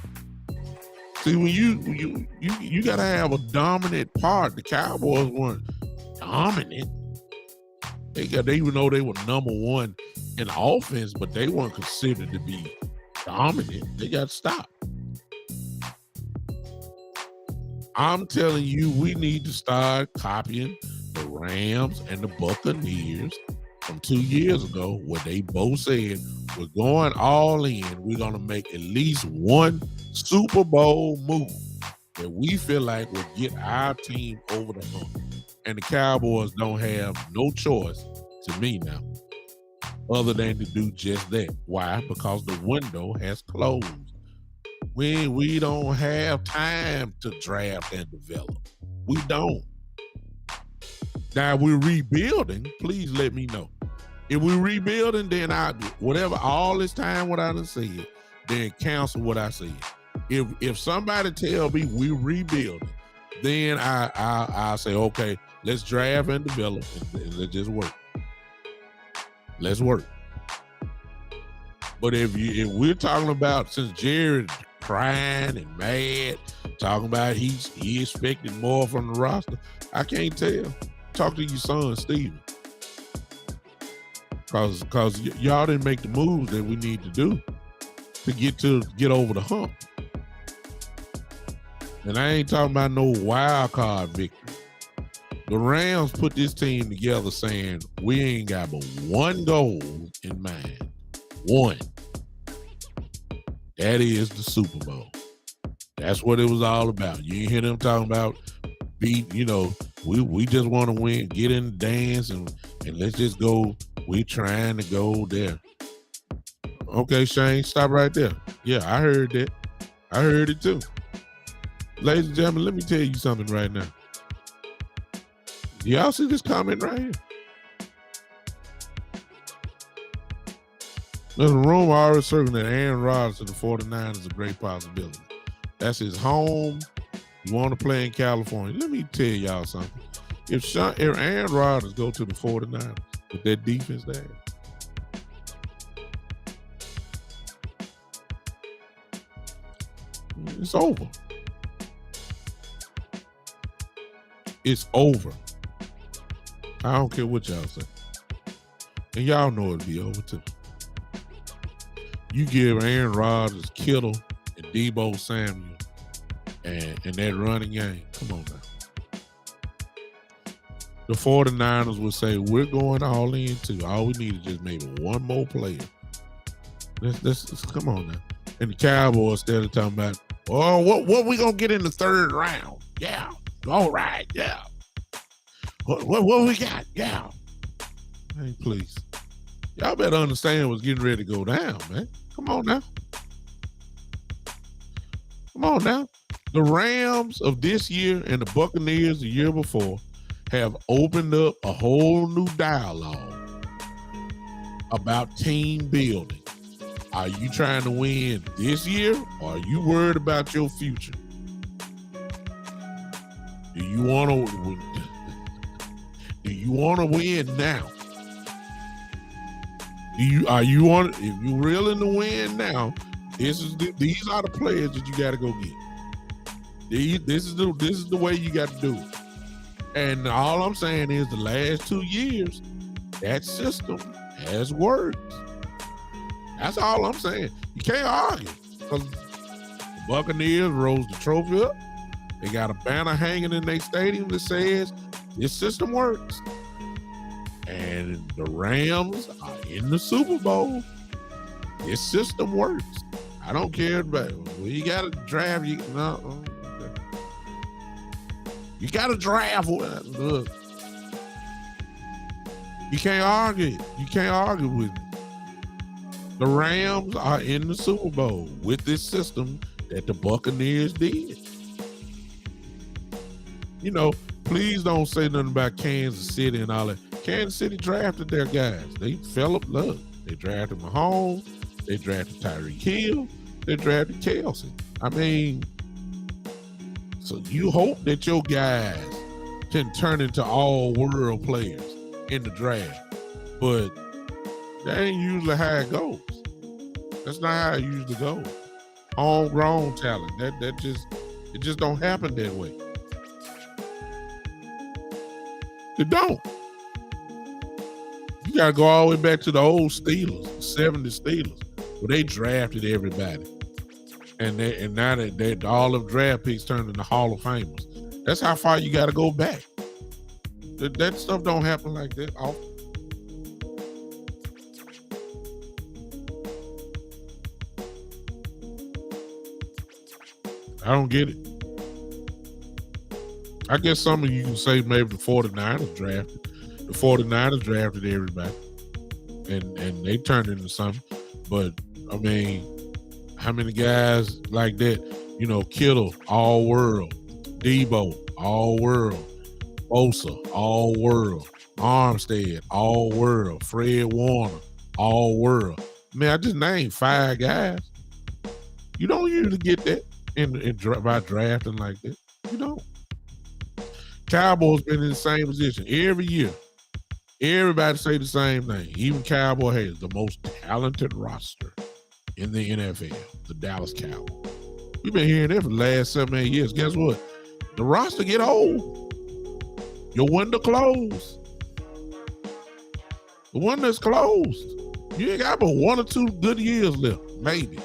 See, when you gotta have a dominant part. The Cowboys weren't dominant. Even though they were number one in offense, but they weren't considered to be dominant. They got stopped. I'm telling you, we need to start copying the Rams and the Buccaneers from 2 years ago, where they both said, we're going all in. We're going to make at least one Super Bowl move that we feel like will get our team over the hump. And the Cowboys don't have no choice, to me now, other than to do just that. Why? Because the window has closed. We don't have time to draft and develop. We don't. Now, we're rebuilding. Please let me know. If we're rebuilding, then all this time what I done said, then cancel what I said. If somebody tell me we're rebuilding, then I'll say, okay, let's draft and develop and let's just work. Let's work. But if we're talking about, since Jared crying and mad, talking about he expected more from the roster, I can't tell. Talk to your son, Steven. Cause y'all didn't make the moves that we need to do to get over the hump. And I ain't talking about no wild card victory. The Rams put this team together saying we ain't got but one goal in mind. One. That is the Super Bowl. That's what it was all about. You ain't hear them talking about we just want to win, get in the dance and let's just go. We trying to go there. Okay, Shane, stop right there. Yeah, I heard that. I heard it too. Ladies and gentlemen, let me tell you something right now. Y'all see this comment right here? There's a rumor already circling that Aaron Rodgers to the 49ers is a great possibility. That's his home. You want to play in California. Let me tell y'all something. If Aaron Rodgers go to the 49ers with that defense there, it's over. It's over. I don't care what y'all say. And y'all know it'll be over too. You give Aaron Rodgers, Kittle, and Deebo Samuel and that running game. Come on now. The 49ers would say, we're going all in too. All we need is just maybe one more player. Let's come on now. And the Cowboys, instead of talking about Oh, what we gonna get in the third round? Yeah. All right. Yeah. What we got? Yeah. Hey, please. Y'all better understand what's getting ready to go down, man. Come on now. Come on now. The Rams of this year and the Buccaneers the year before have opened up a whole new dialogue about team building. Are you trying to win this year, or are you worried about your future? Do you want to win now? Are you want if you're willing to win now? These are the players that you got to go get. This is the way you got to do it. And all I'm saying is the last 2 years, that system has worked. That's all I'm saying. You can't argue because the Buccaneers rose the trophy up. They got a banner hanging in their stadium that says this system works. And the Rams are in the Super Bowl. This system works. I don't care about it. Well, you got to draft. You got to draft. Look, you can't argue. You can't argue with me. The Rams are in the Super Bowl with this system that the Buccaneers did. You know, please don't say nothing about Kansas City and all that. Kansas City drafted their guys. They fell up love. They drafted Mahomes. They drafted Tyreek Hill. They drafted Kelsey. I mean, so you hope that your guys can turn into all-world players in the draft. But that ain't usually how it goes. That's not how it usually goes. Homegrown talent. It just don't happen that way. It don't. You gotta go all the way back to the old Steelers, the 70 Steelers, where they drafted everybody. And now they all of draft picks turned into Hall of Famers. That's how far you gotta go back. That stuff don't happen like that often. I don't get it. I guess some of you can say maybe the 49ers drafted. The 49ers drafted everybody. And they turned into something. But, I mean, how many guys like that? You know, Kittle, all world. Debo, all world. Bosa, all world. Armstead, all world. Fred Warner, all world. I mean, I just named 5 guys. You don't usually get that by drafting like that. You don't. Cowboys been in the same position every year. Everybody say the same thing. Even Cowboy has the most talented roster in the NFL, the Dallas Cowboys. We've been hearing that for the last 7-8 years. Guess what? The roster get old. Your window closed. The window's closed. You ain't got but 1 or 2 good years left, maybe.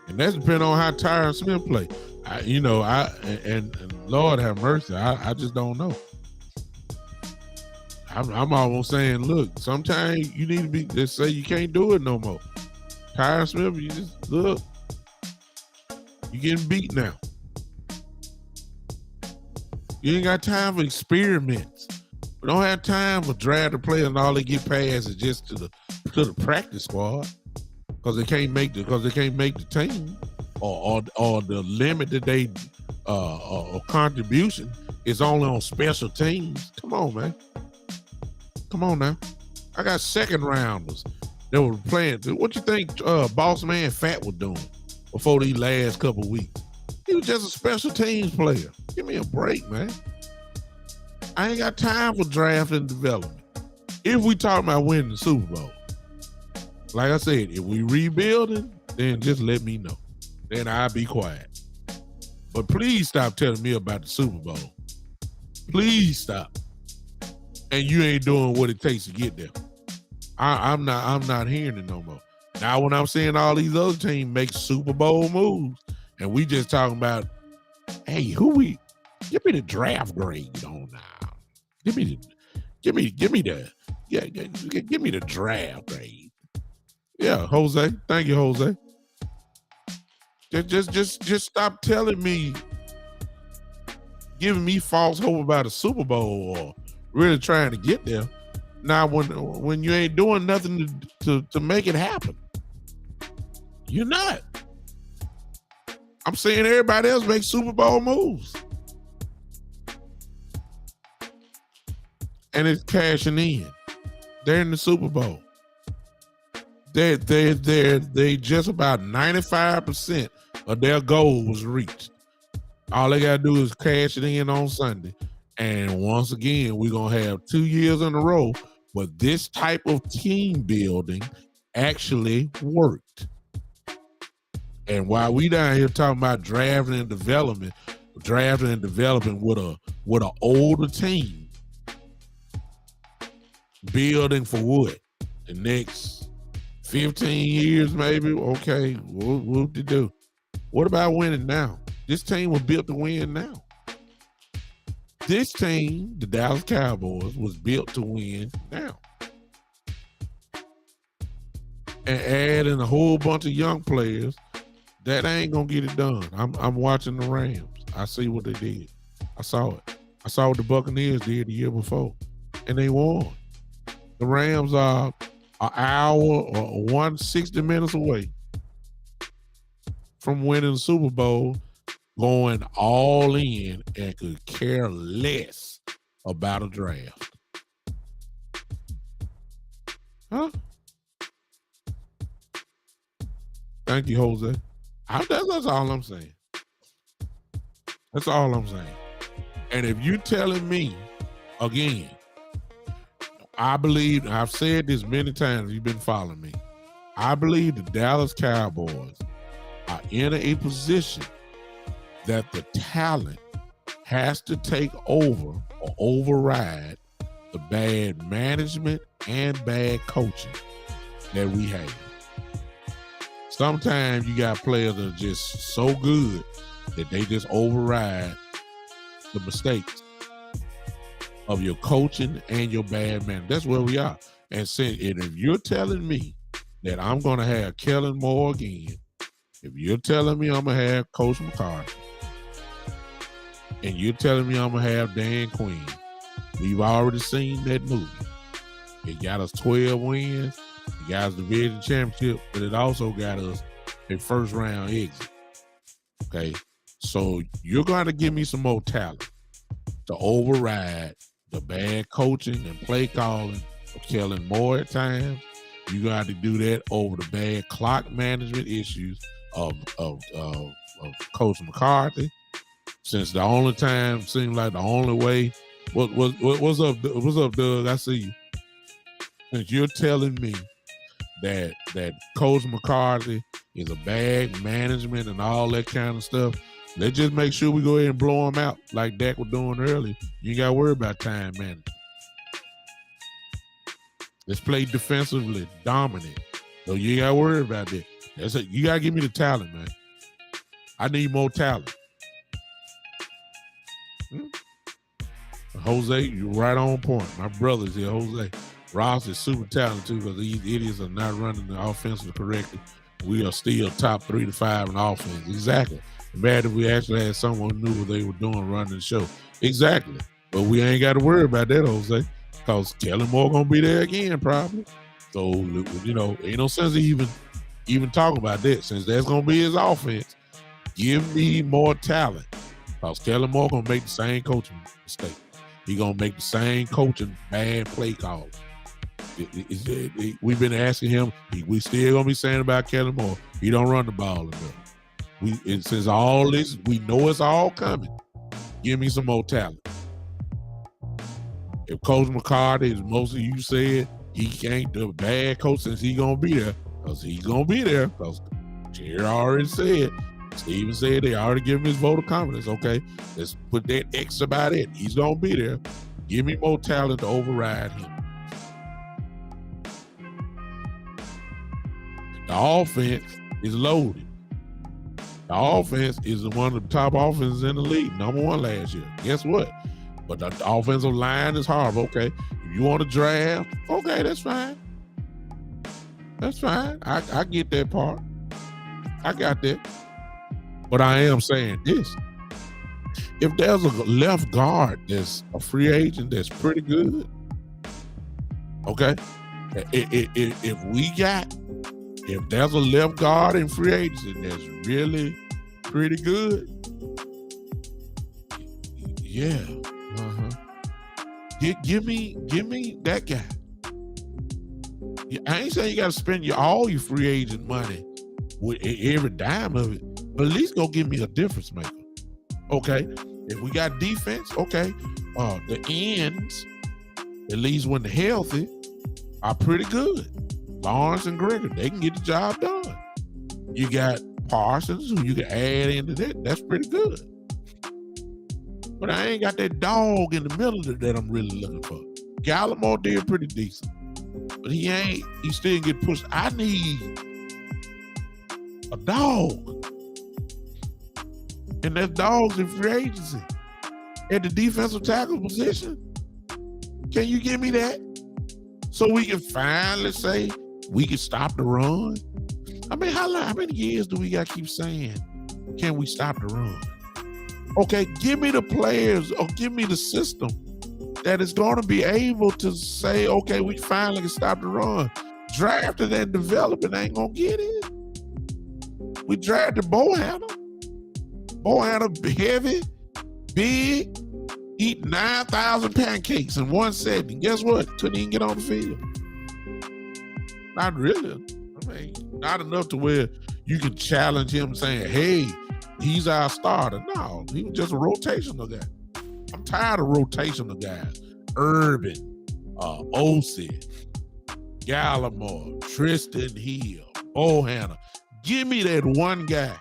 And that's depending on how Tyron Smith play. And Lord have mercy, I just don't know. I'm almost saying, look, sometimes you need to be, just say you can't do it no more. Tyron Smith, you just, look, you're getting beat now. You ain't got time for experiments. We don't have time for draft a player and all they get past is just to the practice squad because they can't make the team or the limit that they contribution is only on special teams. Come on, man. Come on now. I got second rounders that were playing. What you think Boss Man Fat was doing before these last couple weeks? He was just a special teams player. Give me a break, man. I ain't got time for draft and development. If we talk about winning the Super Bowl, like I said, if we rebuilding, then just let me know. Then I'll be quiet. But please stop telling me about the Super Bowl. Please stop. And you ain't doing what it takes to get there. I'm not hearing it no more. Now when I'm seeing all these other teams make Super Bowl moves, and we just talking about, hey, give me the draft grade on now. Give me the draft grade. Yeah, Jose. Thank you, Jose. Just stop telling me, giving me false hope about a Super Bowl or really trying to get there. Now, when you ain't doing nothing to make it happen, you're not. I'm saying everybody else makes Super Bowl moves, and it's cashing in. They're in the Super Bowl. They just about 95% of their goal was reached. All they gotta do is cash it in on Sunday. And once again, we're gonna have 2 years in a row, but this type of team building actually worked. And while we down here talking about drafting and developing with an older team, building for what? The next 15 years, maybe? Okay, what to do? What about winning now? This team was built to win now. This team, the Dallas Cowboys, was built to win now. And adding a whole bunch of young players, that ain't gonna get it done. I'm watching the Rams. I see what they did. I saw it. I saw what the Buccaneers did the year before, and they won. The Rams are an hour or 160 minutes away from winning the Super Bowl, going all in, and could care less about a draft. Huh? Thank you, Jose. That's all I'm saying. That's all I'm saying. And if you're telling me, again, I believe, I've said this many times, you've been following me, I believe the Dallas Cowboys are in a position that the talent has to take over or override the bad management and bad coaching that we have. Sometimes you got players that are just so good that they just override the mistakes of your coaching and your bad management. That's where we are. And if you're telling me that I'm going to have Kellen Moore again, if you're telling me I'm going to have Coach McCarthy, and you're telling me I'm going to have Dan Quinn, we've already seen that movie. It got us 12 wins. It got us the division championship, but it also got us a first round exit. Okay. So you're going to give me some more talent to override the bad coaching and play calling of Kellen Moore at times. You're going to have to do that over the bad clock management issues of Coach McCarthy. Since the only time seemed like the only way. What's up, Doug? I see you. Since you're telling me that Coach McCarthy is a bad management and all that kind of stuff, let's just make sure we go ahead and blow him out like Dak was doing earlier. You ain't got to worry about time management. Let's play defensively dominant. So you ain't got to worry about that. That's it. You got to give me the talent, man. I need more talent. Jose, you're right on point. My brother's here, Jose. Ross is super talented too, because these idiots are not running the offensive correctly. We are still top 3 to 5 in offense. Exactly. Bad if we actually had someone who knew what they were doing running the show. Exactly. But we ain't got to worry about that, Jose, because Kellen Moore gonna be there again probably. So ain't no sense of even talking about that, since that's gonna be his offense. Give me more talent, because Kellen Moore gonna make the same coaching mistake. He gonna make the same coaching bad play call. We've been asking him. We still gonna be saying about Kellen Moore, he don't run the ball enough. Since all this, we know it's all coming. Give me some more talent. If Coach McCarthy, as most of you said, he ain't the bad coach, since he gonna be there, because he's gonna be there, because Jerry already said. Steven said they already give him his vote of confidence. Okay, let's put that X about it. He's gonna be there. Give me more talent to override him. The offense is loaded. The offense is one of the top offenses in the league, number 1 last year. Guess what? But the offensive line is horrible. Okay, if you want to draft, okay, that's fine. That's fine. I get that part. I got that. But I am saying this. If there's a left guard that's a free agent that's pretty good, okay? If there's a left guard in free agency that's really pretty good, yeah. Give me that guy. I ain't saying you got to spend all your free agent money with every dime of it, but at least go give me a difference maker. Okay, if we got defense, okay, the ends, at least when they're healthy, are pretty good. Lawrence and Gregory, they can get the job done. You got Parsons, who you can add into that. That's pretty good. But I ain't got that dog in the middle that I'm really looking for. Gallimore did pretty decent, but he still get pushed. I need a dog. And there's dogs in free agency at the defensive tackle position. Can you give me that? So we can finally say we can stop the run? I mean, how many years do we got to keep saying, can we stop the run? Okay, give me the players or give me the system that is going to be able to say, okay, we finally can stop the run. Drafting and developing ain't going to get it. We drafted Bohanna. Bohanna heavy, big, eat 9,000 pancakes in 1 second. Guess what? Couldn't even get on the field. Not really. I mean, not enough to where you can challenge him saying, hey, he's our starter. No, he was just a rotational guy. I'm tired of rotational guys. Urban, Osi, Gallimore, Tristan Hill, Bohanna. Give me that one guy.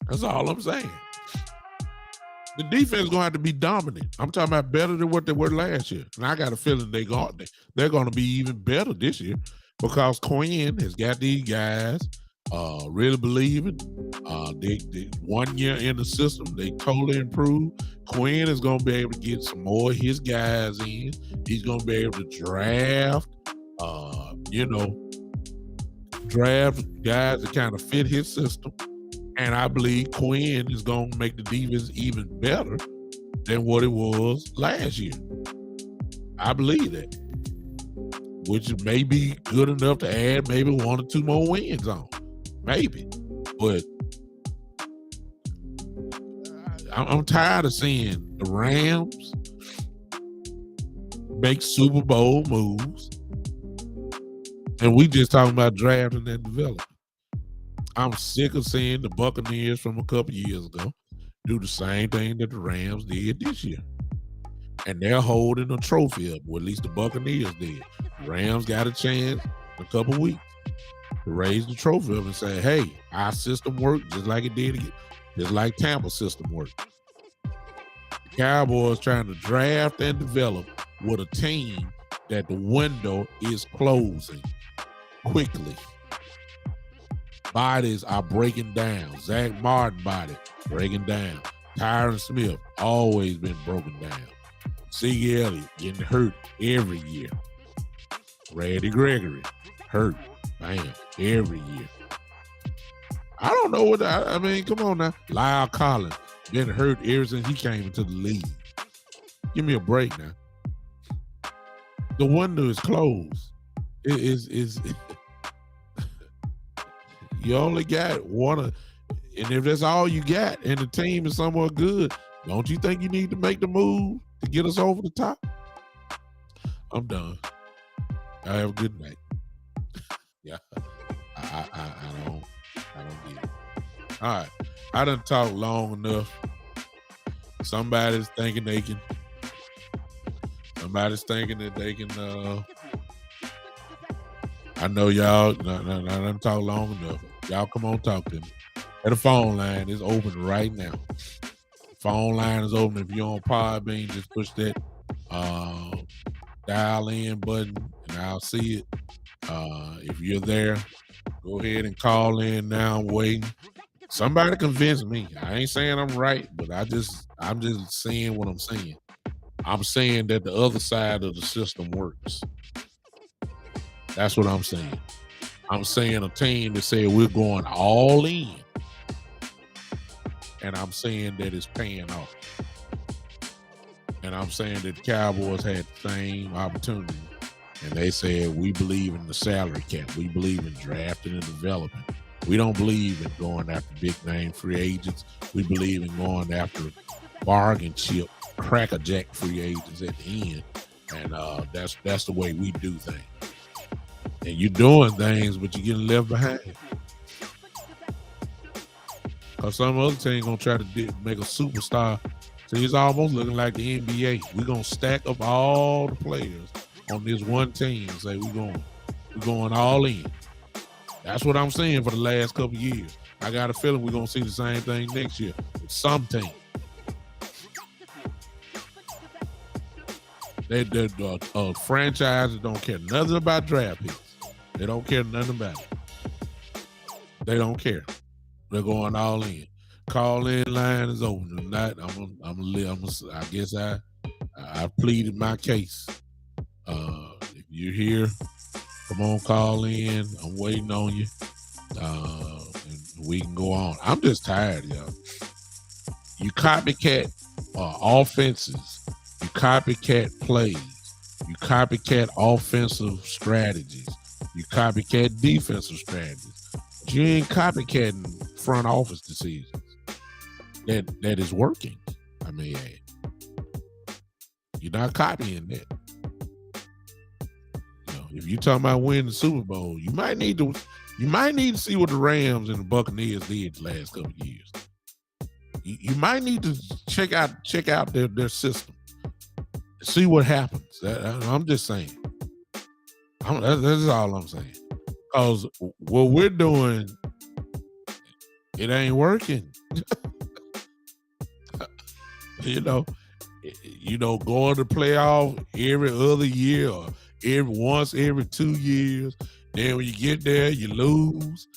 That's all I'm saying. The defense is going to have to be dominant. I'm talking about better than what they were last year. And I got a feeling they're going to be even better this year because Quinn has got these guys really believing. They 1 year in the system, they totally improved. Quinn is going to be able to get some more of his guys in. He's going to be able to draft, draft guys that kind of fit his system. And I believe Quinn is going to make the defense even better than what it was last year. I believe that. Which may be good enough to add maybe 1 or 2 more wins on. Maybe. But I'm tired of seeing the Rams make Super Bowl moves. And we just talking about drafting and developing. I'm sick of seeing the Buccaneers from a couple years ago do the same thing that the Rams did this year. And they're holding a trophy up, or at least the Buccaneers did. The Rams got a chance in a couple weeks to raise the trophy up and say, hey, our system worked just like it did, just like Tampa's system worked. The Cowboys trying to draft and develop with a team that the window is closing quickly. Bodies are breaking down. Zach Martin body breaking down. Tyron Smith always been broken down. Zeke Elliott getting hurt every year. Randy Gregory hurt, bam, every year. I don't know what I mean. Come on now, Lyle Collins been hurt ever since he came into the league. Give me a break now. The window is closed. It is. You only got one, and if that's all you got, and the team is somewhat good, don't you think you need to make the move to get us over the top? I'm done. I have a good night. Yeah, I don't get it. All right, I done talked long enough. Somebody's thinking that they can. I know y'all. I done talked long enough. Y'all come on, talk to me. And the phone line is open right now. Phone line is open. If you're on Podbean, just push that dial in button and I'll see it. If you're there, go ahead and call in now. I'm waiting. Somebody convince me. I ain't saying I'm right, but I'm just saying what I'm saying. I'm saying that the other side of the system works. That's what I'm saying. I'm saying a team that said we're going all in, and I'm saying that it's paying off. And I'm saying that the Cowboys had the same opportunity, and they said we believe in the salary cap. We believe in drafting and development. We don't believe in going after big name free agents. We believe in going after bargain chip, crackerjack free agents at the end, and that's the way we do things. And you're doing things, but you're getting left behind. Because some other team gonna try to make a superstar. So it's almost looking like the NBA. We're gonna stack up all the players on this one team and say we're going all in. That's what I'm saying for the last couple of years. I got a feeling we're gonna see the same thing next year with some team. The franchises don't care nothing about draft picks. They don't care nothing about it. They don't care. They're going all in. Call in line is open tonight. I guess I pleaded my case. If you're here, come on, call in. I'm waiting on you. And we can go on. I'm just tired, y'all. You copycat offenses. You copycat plays. You copycat offensive strategies. You copycat defensive strategies. But you ain't copycatting front office decisions. That is working. I may add. You're not copying that. If you're talking about winning the Super Bowl, you might need to see what the Rams and the Buccaneers did the last couple of years. You might need to check out their system, see what happens. I'm just saying. That's all I'm saying. Because what we're doing, it ain't working. Going to playoff every other year or every 2 years. Then when you get there, you lose.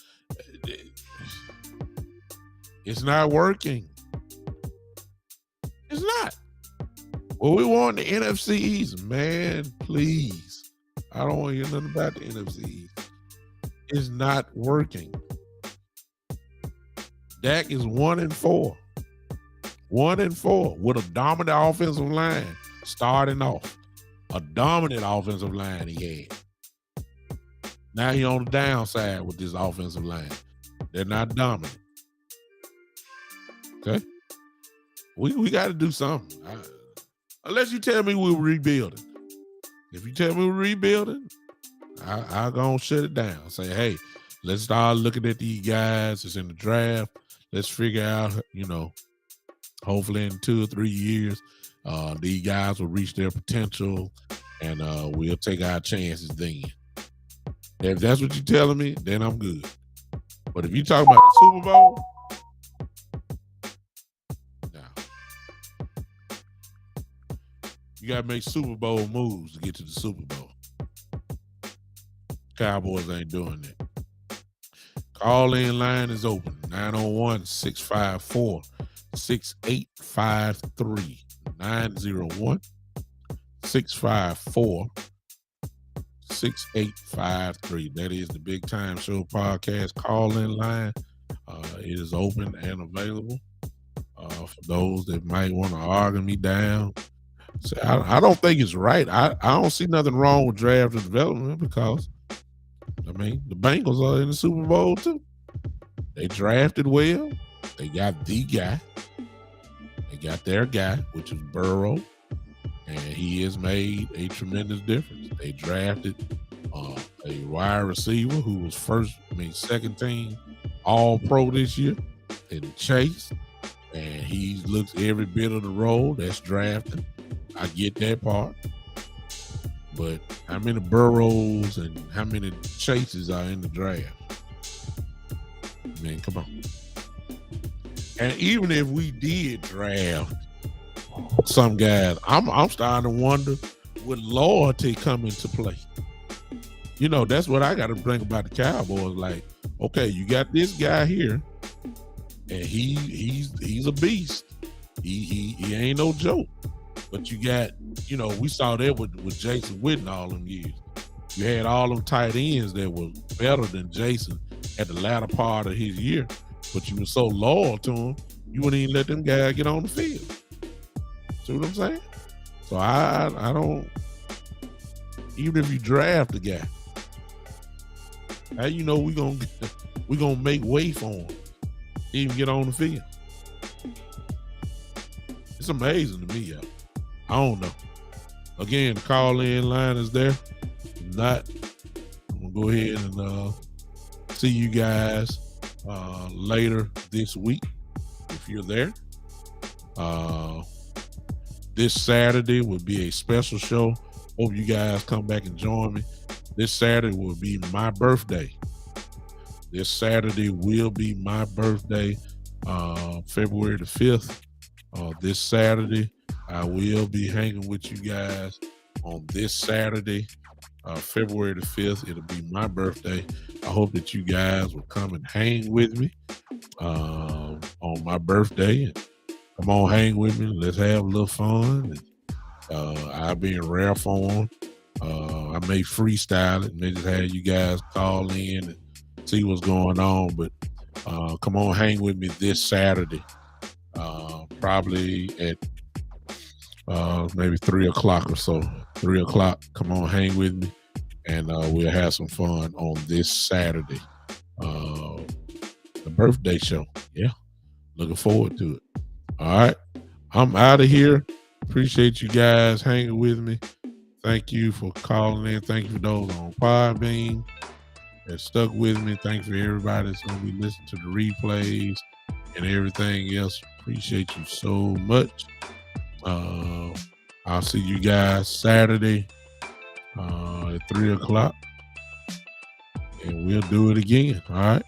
It's not working. It's not. Well, we want the NFC East, man. Please. I don't want to hear nothing about the NFC East. It's not working. Dak is 1-4. 1-4 with a dominant offensive line starting off. A dominant offensive line he had. Now he's on the downside with this offensive line. They're not dominant. Okay? We got to do something. Unless you tell me we're rebuilding. If you tell me we're rebuilding, I'll go and shut it down. Say, hey, let's start looking at these guys that's in the draft. Let's figure out, hopefully in 2 or 3 years, these guys will reach their potential, and we'll take our chances then. If that's what you're telling me, then I'm good. But if you're talking about the Super Bowl, you got to make Super Bowl moves to get to the Super Bowl. Cowboys ain't doing that. Call-in line is open, 901-654-6853. 901-654-6853. That is the Big Time Show podcast call-in line. It is open and available for those that might want to argue me down. So I don't think it's right. I don't see nothing wrong with draft and development because, the Bengals are in the Super Bowl too. They drafted well. They got the guy. They got their guy, which is Burrow, and he has made a tremendous difference. They drafted a wide receiver who was second team All-Pro this year in Chase, and he looks every bit of the role. That's drafted. I get that part. But how many Burrows and how many Chases are in the draft? Man, come on. And even if we did draft some guys, I'm starting to wonder, would loyalty come into play? That's what I got to think about the Cowboys. Like, okay, you got this guy here, and he's a beast. He ain't no joke. But you got, we saw that with Jason Witten all them years. You had all them tight ends that were better than Jason at the latter part of his year, but you were so loyal to him, you wouldn't even let them guys get on the field. See what I'm saying? So I don't. Even if you draft the guy, how you know we gonna make way for him, even get on the field? It's amazing to me, y'all. I don't know. Again, the call-in line is there. If not, I'm gonna go ahead and see you guys later this week if you're there. This Saturday will be a special show. Hope you guys come back and join me. This Saturday will be my birthday. This Saturday will be my birthday, February the 5th. This Saturday, I will be hanging with you guys on this Saturday, February the 5th. It'll be my birthday. I hope that you guys will come and hang with me on my birthday. And come on, hang with me. Let's have a little fun. And, I'll be in rare form. I may freestyle it, may just have you guys call in and see what's going on. But come on, hang with me this Saturday, probably at maybe 3 o'clock or so. 3 o'clock. Come on, hang with me, and we'll have some fun on this Saturday. The birthday show. Yeah, looking forward to it. All right, I'm out of here. Appreciate you guys hanging with me. Thank you for calling in. Thank you for those on Podbean that stuck with me. Thank you for everybody that's going to be listening to the replays and everything else. Appreciate you so much. I'll see you guys Saturday at 3 o'clock. And we'll do it again. All right.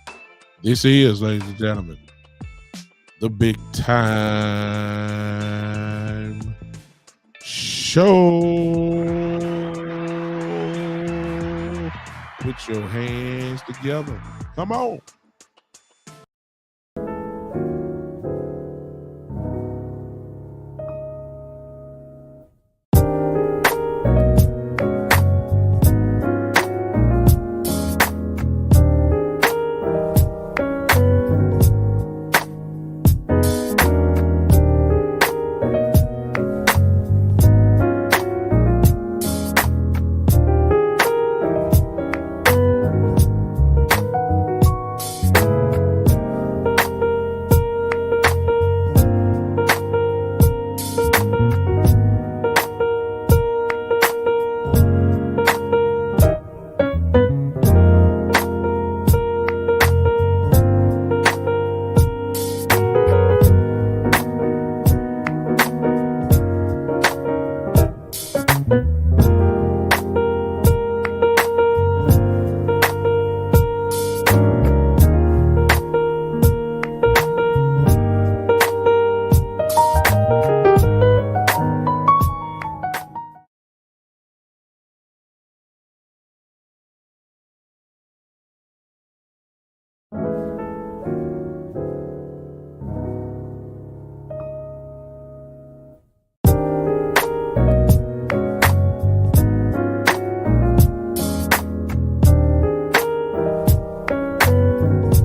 This is, ladies and gentlemen, the Big Time Show. Put your hands together. Come on.